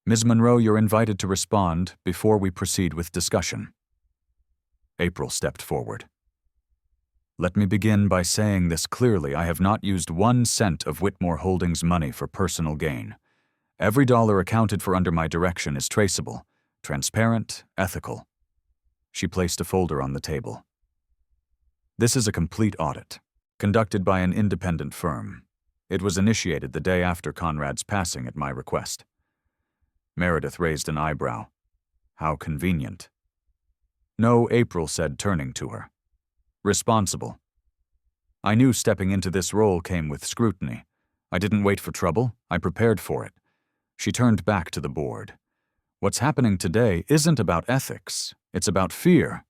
Ms. Monroe, you're invited to respond before we proceed with discussion. April stepped forward. Let me begin by saying this clearly. I have not used 1 cent of Whitmore Holdings' money for personal gain. Every dollar accounted for under my direction is traceable, transparent, ethical. She placed a folder on the table. This is a complete audit, conducted by an independent firm. It was initiated the day after Conrad's passing at my request. Meredith raised an eyebrow. How convenient. No, April said, turning to her. Responsible. I knew stepping into this role came with scrutiny. I didn't wait for trouble. I prepared for it. She turned back to the board. What's happening today isn't about ethics. It's about fear.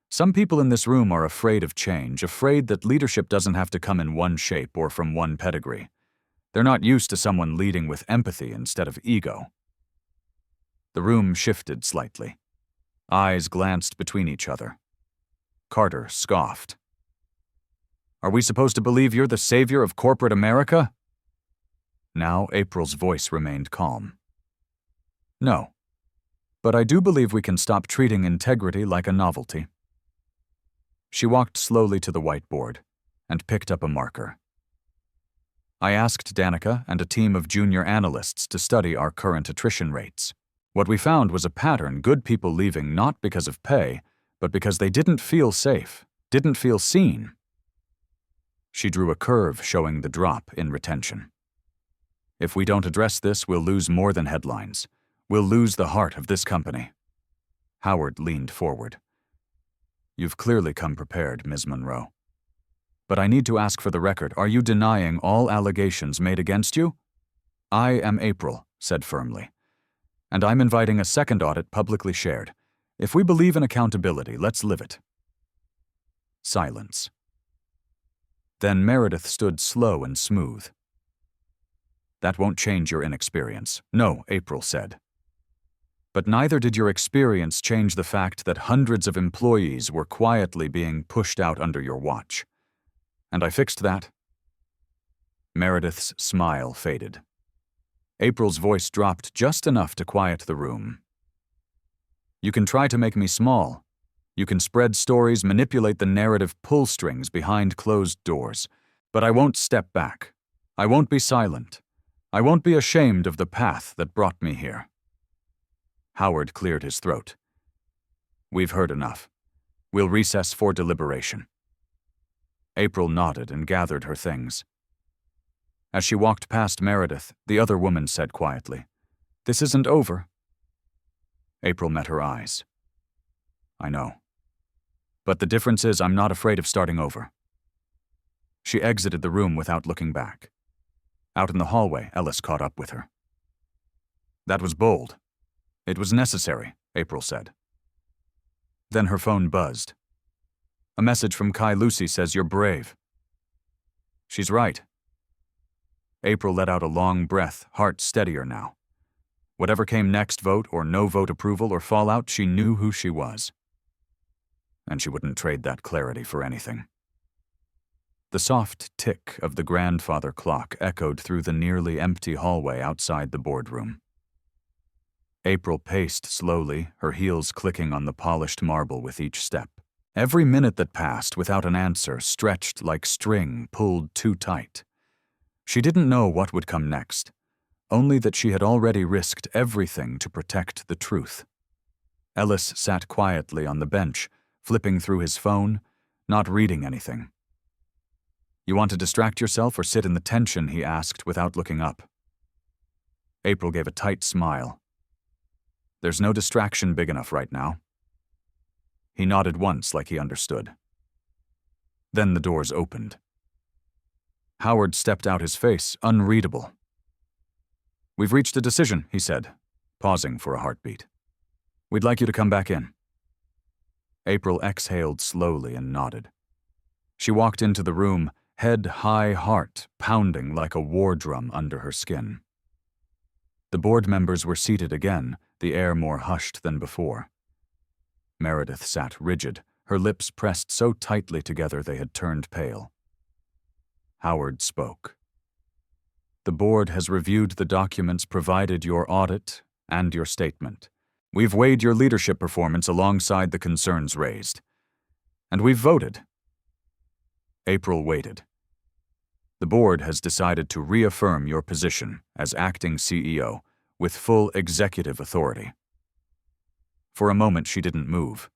Some people in this room are afraid of change, afraid that leadership doesn't have to come in one shape or from one pedigree. They're not used to someone leading with empathy instead of ego. The room shifted slightly. Eyes glanced between each other. Carter scoffed. Are we supposed to believe you're the savior of corporate America? Now April's voice remained calm. No. But I do believe we can stop treating integrity like a novelty. She walked slowly to the whiteboard and picked up a marker. I asked Danica and a team of junior analysts to study our current attrition rates. What we found was a pattern: good people leaving not because of pay, but because they didn't feel safe, didn't feel seen. She drew a curve showing the drop in retention. If we don't address this, we'll lose more than headlines. We'll lose the heart of this company. Howard leaned forward. You've clearly come prepared, Ms. Monroe. But I need to ask for the record, are you denying all allegations made against you? I am April, said firmly. And I'm inviting a second audit publicly shared. If we believe in accountability, let's live it. Silence. Then Meredith stood slow and smooth. That won't change your inexperience. No, April said. But neither did your experience change the fact that hundreds of employees were quietly being pushed out under your watch. And I fixed that. Meredith's smile faded. April's voice dropped just enough to quiet the room. You can try to make me small. You can spread stories, manipulate the narrative pull strings behind closed doors. But I won't step back. I won't be silent. I won't be ashamed of the path that brought me here. Howard cleared his throat. We've heard enough. We'll recess for deliberation. April nodded and gathered her things. As she walked past Meredith, the other woman said quietly, This isn't over. April met her eyes. I know. But the difference is I'm not afraid of starting over. She exited the room without looking back. Out in the hallway, Ellis caught up with her. That was bold. It was necessary, April said. Then her phone buzzed. A message from Kai Lucy says you're brave. She's right. April let out a long breath, heart steadier now. Whatever came next, vote or no vote approval or fallout, she knew who she was. And she wouldn't trade that clarity for anything. The soft tick of the grandfather clock echoed through the nearly empty hallway outside the boardroom. April paced slowly, her heels clicking on the polished marble with each step. Every minute that passed without an answer stretched like string pulled too tight. She didn't know what would come next, only that she had already risked everything to protect the truth. Ellis sat quietly on the bench, flipping through his phone, not reading anything. You want to distract yourself or sit in the tension, he asked without looking up. April gave a tight smile. There's no distraction big enough right now. He nodded once like he understood. Then the doors opened. Howard stepped out, his face unreadable. We've reached a decision, he said, pausing for a heartbeat. We'd like you to come back in. April exhaled slowly and nodded. She walked into the room, head high, heart pounding like a war drum under her skin. The board members were seated again, the air more hushed than before. Meredith sat rigid, her lips pressed so tightly together they had turned pale. Howard spoke. The board has reviewed the documents provided your audit and your statement. We've weighed your leadership performance alongside the concerns raised. And we've voted. April waited. The board has decided to reaffirm your position as acting CEO with full executive authority. For a moment, she didn't move.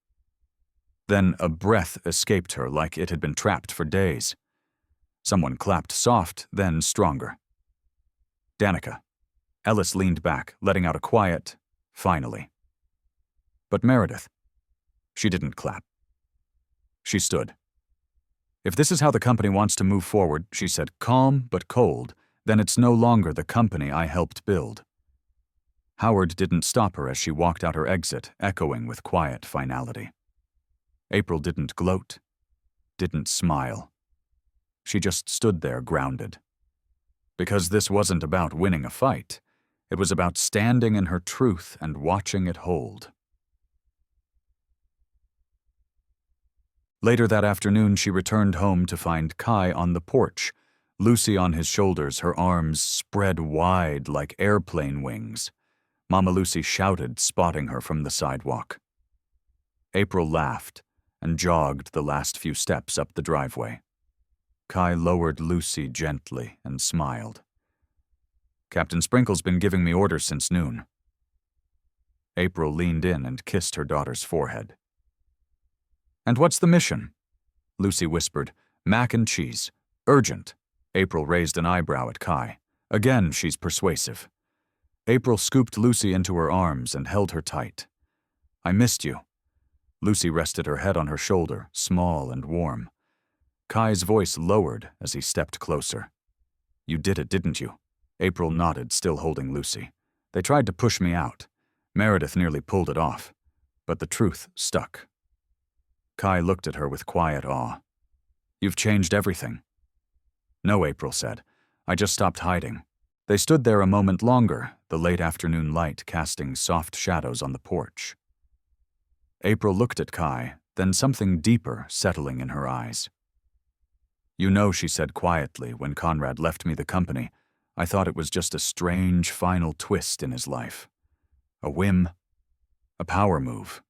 Then a breath escaped her like it had been trapped for days. Someone clapped soft, then stronger. Danica. Ellis leaned back, letting out a quiet, finally. But Meredith. She didn't clap. She stood. If this is how the company wants to move forward, she said, calm but cold, then it's no longer the company I helped build. Howard didn't stop her as she walked out her exit, echoing with quiet finality. April didn't gloat, didn't smile. She just stood there grounded. Because this wasn't about winning a fight. It was about standing in her truth and watching it hold. Later that afternoon, she returned home to find Kai on the porch, Lucy on his shoulders, her arms spread wide like airplane wings. Mama Lucy shouted, spotting her from the sidewalk. April laughed and jogged the last few steps up the driveway. Kai lowered Lucy gently and smiled. "Captain Sprinkle's been giving me orders since noon." April leaned in and kissed her daughter's forehead. "And what's the mission?" Lucy whispered. "Mac and cheese. Urgent." April raised an eyebrow at Kai. Again, she's persuasive. April scooped Lucy into her arms and held her tight. "I missed you." Lucy rested her head on her shoulder, small and warm. Kai's voice lowered as he stepped closer. "You did it, didn't you?" April nodded, still holding Lucy. "They tried to push me out. Meredith nearly pulled it off. But the truth stuck." Kai looked at her with quiet awe. "You've changed everything." "No," April said. "I just stopped hiding." They stood there a moment longer, the late afternoon light casting soft shadows on the porch. April looked at Kai, then something deeper settling in her eyes. "You know," she said quietly, "when Conrad left me the company, I thought it was just a strange final twist in his life. A whim, a power move."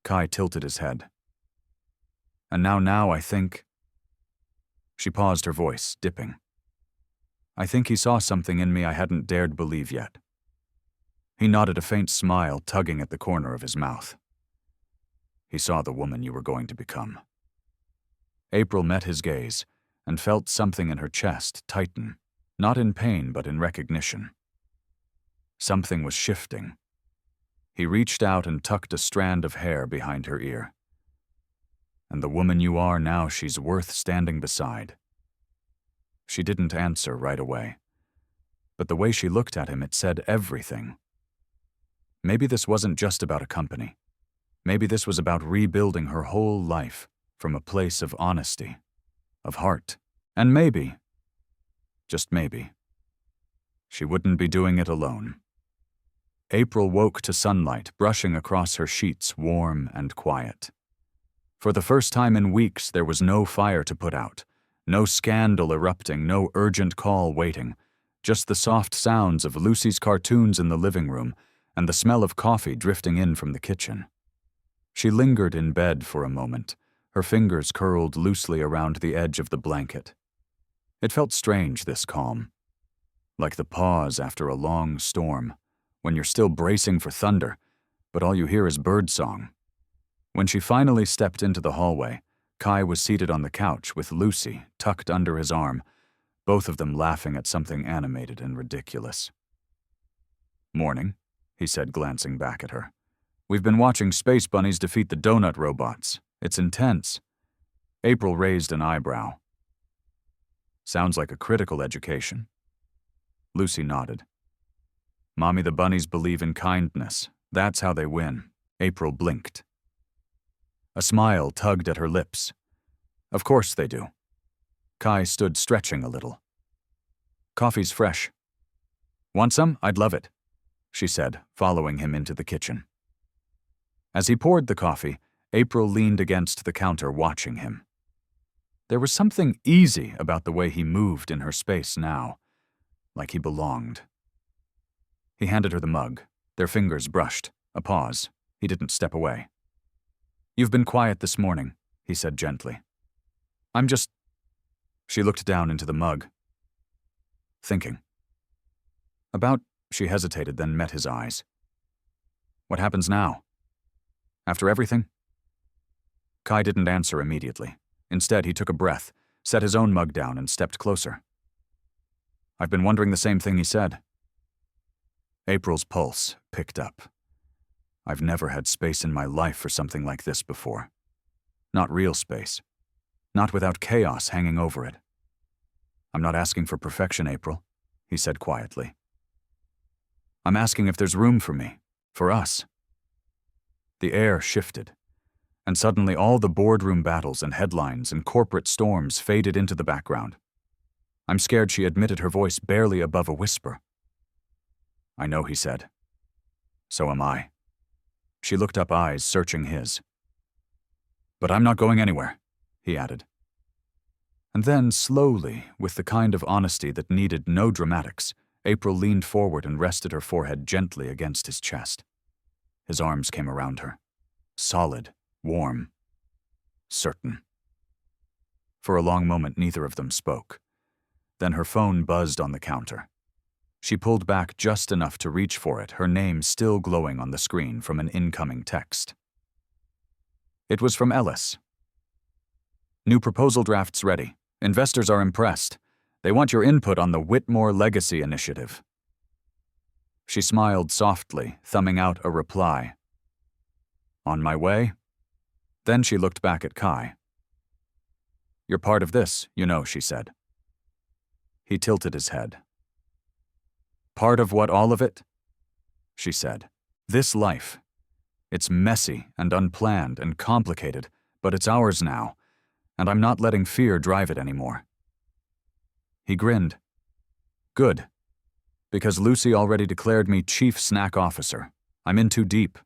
Kai tilted his head. "And now I think—" She paused, her voice dipping. "I think he saw something in me I hadn't dared believe yet." He nodded, a faint smile tugging at the corner of his mouth. "He saw the woman you were going to become." April met his gaze and felt something in her chest tighten, not in pain but in recognition. Something was shifting. He reached out and tucked a strand of hair behind her ear. "And the woman you are now, she's worth standing beside." She didn't answer right away. But the way she looked at him, it said everything. Maybe this wasn't just about a company. Maybe this was about rebuilding her whole life from a place of honesty, of heart. And maybe, just maybe, she wouldn't be doing it alone. April woke to sunlight brushing across her sheets, warm and quiet. For the first time in weeks, there was no fire to put out, no scandal erupting, no urgent call waiting, just the soft sounds of Lucy's cartoons in the living room and the smell of coffee drifting in from the kitchen. She lingered in bed for a moment, her fingers curled loosely around the edge of the blanket. It felt strange, this calm, like the pause after a long storm, when you're still bracing for thunder, but all you hear is birdsong. When she finally stepped into the hallway, Kai was seated on the couch with Lucy tucked under his arm, both of them laughing at something animated and ridiculous. "Morning," he said, glancing back at her. "We've been watching space bunnies defeat the donut robots. It's intense." April raised an eyebrow. "Sounds like a critical education." Lucy nodded. "Mommy, the bunnies believe in kindness. That's how they win." April blinked. A smile tugged at her lips. "Of course they do." Kai stood stretching a little. "Coffee's fresh." "Want some? I'd love it," she said, following him into the kitchen. As he poured the coffee, April leaned against the counter watching him. There was something easy about the way he moved in her space now, like he belonged. He handed her the mug. Their fingers brushed. A pause. He didn't step away. "You've been quiet this morning," he said gently. "I'm just—" She looked down into the mug. "Thinking." "About—" She hesitated, then met his eyes. "What happens now? After everything?" Kai didn't answer immediately. Instead, he took a breath, set his own mug down, and stepped closer. "I've been wondering the same thing," he said. April's pulse picked up. I've never had space in my life for something like this before. Not real space. Not without chaos hanging over it. "I'm not asking for perfection, April," he said quietly. I'm asking if there's room for me. For us. The air shifted, and suddenly all the boardroom battles and headlines and corporate storms faded into the background. I'm scared, she admitted, her voice barely above a whisper. I know, he said. So am I. She looked up, eyes searching his. But I'm not going anywhere, he added. And then, slowly, with the kind of honesty that needed no dramatics, April leaned forward and rested her forehead gently against his chest. His arms came around her. Solid, warm, certain. For a long moment, neither of them spoke. Then her phone buzzed on the counter. She pulled back just enough to reach for it, her name still glowing on the screen from an incoming text. It was from Ellis. New proposal drafts ready. Investors are impressed. They want your input on the Whitmore Legacy Initiative. She smiled softly, thumbing out a reply. On my way? Then she looked back at Kai. You're part of this, you know, she said. He tilted his head. Part of what, all of it? She said. This life. It's messy and unplanned and complicated, but it's ours now, and I'm not letting fear drive it anymore. He grinned. Good. Because Lucy already declared me chief snack officer. I'm in too deep.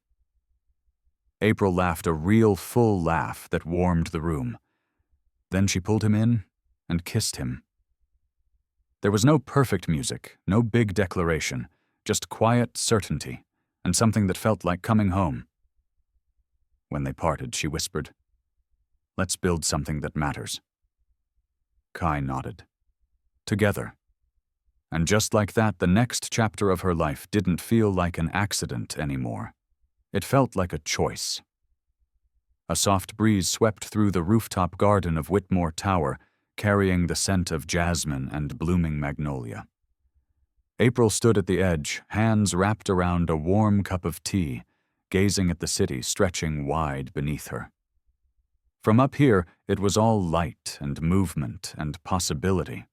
April laughed a real full laugh that warmed the room. Then she pulled him in and kissed him. There was no perfect music, no big declaration, just quiet certainty and something that felt like coming home. When they parted, she whispered, Let's build something that matters. Kai nodded. Together. And just like that, the next chapter of her life didn't feel like an accident anymore. It felt like a choice. A soft breeze swept through the rooftop garden of Whitmore Tower, carrying the scent of jasmine and blooming magnolia. April stood at the edge, hands wrapped around a warm cup of tea, gazing at the city stretching wide beneath her. From up here, it was all light and movement and possibility.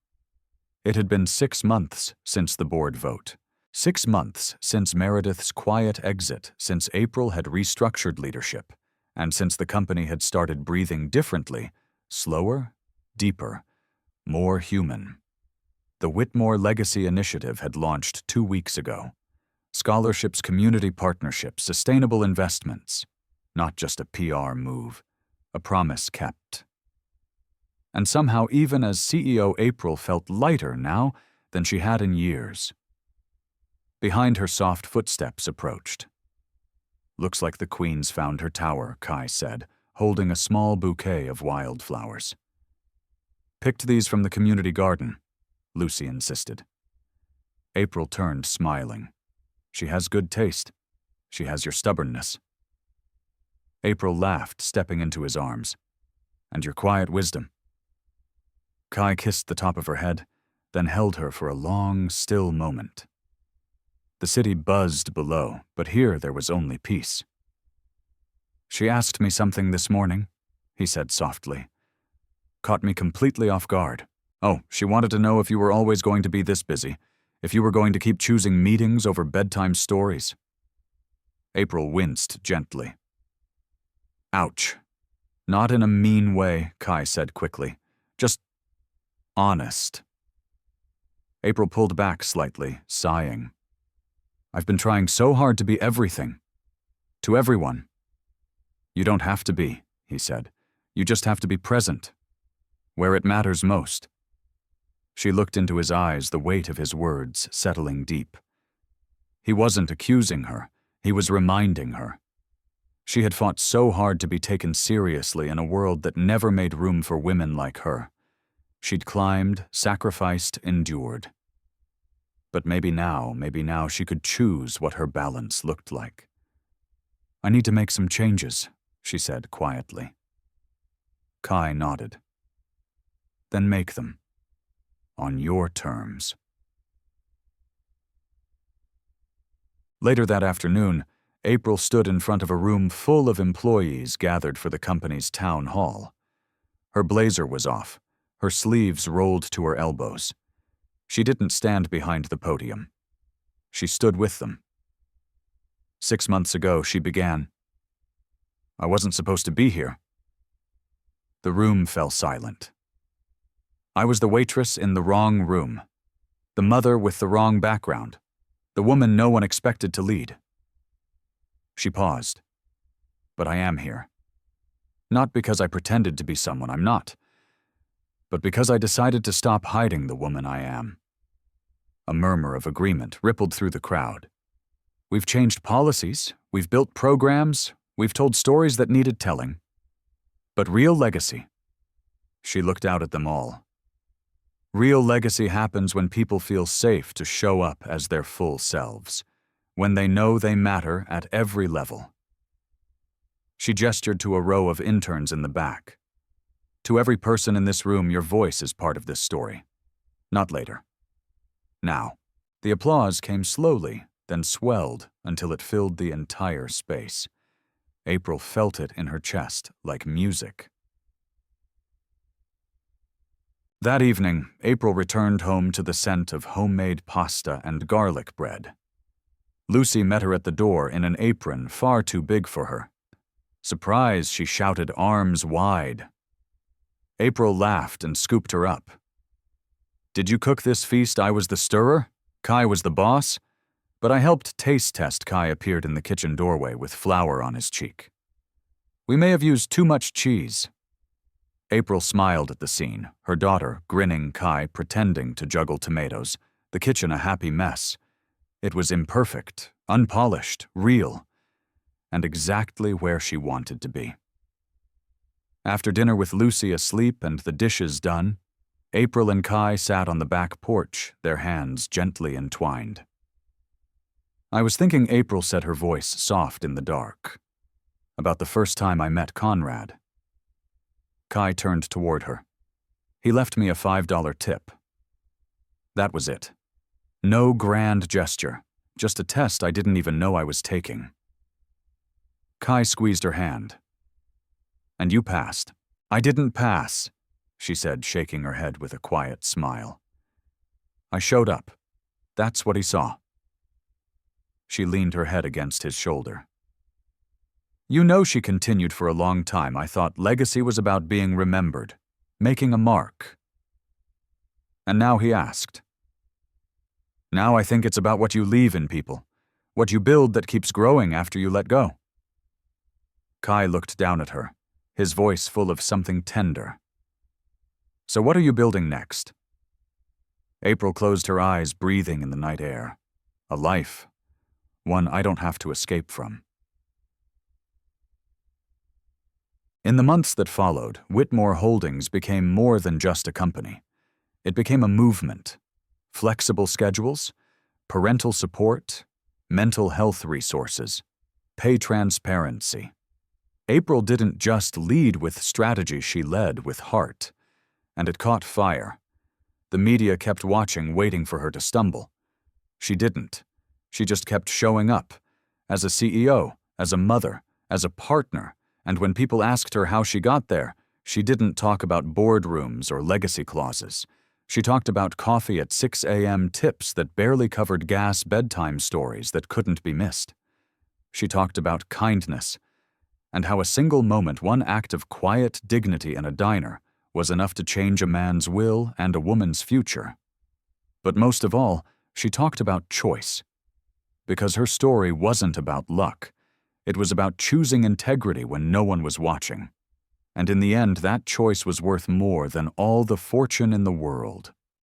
It had been 6 months since the board vote. 6 months since Meredith's quiet exit, since April had restructured leadership, and since the company had started breathing differently, slower, deeper, more human. The Whitmore Legacy Initiative had launched 2 weeks ago. Scholarships, community partnerships, sustainable investments. Not just a PR move, a promise kept. And somehow, even as CEO April felt lighter now than she had in years. Behind her, soft footsteps approached. Looks like the Queen's found her tower, Kai said, holding a small bouquet of wildflowers. Picked these from the community garden, Lucy insisted. April turned, smiling. She has good taste. She has your stubbornness. April laughed, stepping into his arms. And your quiet wisdom. Kai kissed the top of her head, then held her for a long, still moment. The city buzzed below, but here there was only peace. She asked me something this morning, he said softly. Caught me completely off guard. Oh, she wanted to know if you were always going to be this busy, if you were going to keep choosing meetings over bedtime stories. April winced gently. Ouch. Not in a mean way, Kai said quickly. Just honest. April pulled back slightly, sighing. I've been trying so hard to be everything. To everyone. You don't have to be, he said. You just have to be present. Where it matters most. She looked into his eyes, the weight of his words settling deep. He wasn't accusing her. He was reminding her. She had fought so hard to be taken seriously in a world that never made room for women like her. She'd climbed, sacrificed, endured. But maybe now she could choose what her balance looked like. I need to make some changes, she said quietly. Kai nodded. Then make them. On your terms. Later that afternoon, April stood in front of a room full of employees gathered for the company's town hall. Her blazer was off, her sleeves rolled to her elbows. She didn't stand behind the podium. She stood with them. 6 months ago, she began, "I wasn't supposed to be here." The room fell silent. I was the waitress in the wrong room, the mother with the wrong background, the woman no one expected to lead. She paused. "But I am here. Not because I pretended to be someone I'm not, but because I decided to stop hiding the woman I am." A murmur of agreement rippled through the crowd. We've changed policies, we've built programs, we've told stories that needed telling. But real legacy. She looked out at them all. Real legacy happens when people feel safe to show up as their full selves, when they know they matter at every level. She gestured to a row of interns in the back. "To every person in this room, your voice is part of this story. Not later. Now." The applause came slowly, then swelled until it filled the entire space. April felt it in her chest like music. That evening, April returned home to the scent of homemade pasta and garlic bread. Lucy met her at the door in an apron far too big for her. Surprised, she shouted, arms wide. April laughed and scooped her up. "Did you cook this feast? I was the stirrer. Kai was the boss. But I helped taste test." Kai appeared in the kitchen doorway with flour on his cheek. "We may have used too much cheese." April smiled at the scene, her daughter grinning, Kai pretending to juggle tomatoes, the kitchen a happy mess. It was imperfect, unpolished, real, and exactly where she wanted to be. After dinner with Lucy asleep and the dishes done, April and Kai sat on the back porch, their hands gently entwined. "I was thinking," April said, her voice soft in the dark, "about the first time I met Conrad." Kai turned toward her. "He left me a $5 tip. That was it. No grand gesture, just a test I didn't even know I was taking." Kai squeezed her hand. "And you passed." "I didn't pass," she said, shaking her head with a quiet smile. "I showed up. That's what he saw." She leaned her head against his shoulder. "You know," she continued, "for a long time I thought legacy was about being remembered, making a mark." And now he asked. "Now I think it's about what you leave in people, what you build that keeps growing after you let go." Kai looked down at her, his voice full of something tender. "So what are you building next?" April closed her eyes, breathing in the night air. "A life, one I don't have to escape from." In the months that followed, Whitmore Holdings became more than just a company. It became a movement. Flexible schedules, parental support, mental health resources, pay transparency. April didn't just lead with strategy, she led with heart. And it caught fire. The media kept watching, waiting for her to stumble. She didn't. She just kept showing up, as a CEO, as a mother, as a partner, and when people asked her how she got there, she didn't talk about boardrooms or legacy clauses. She talked about coffee at 6 a.m. tips that barely covered gas, bedtime stories that couldn't be missed. She talked about kindness, and how a single moment, one act of quiet dignity in a diner, was enough to change a man's will and a woman's future. But most of all, she talked about choice. Because her story wasn't about luck. It was about choosing integrity when no one was watching. And in the end, that choice was worth more than all the fortune in the world.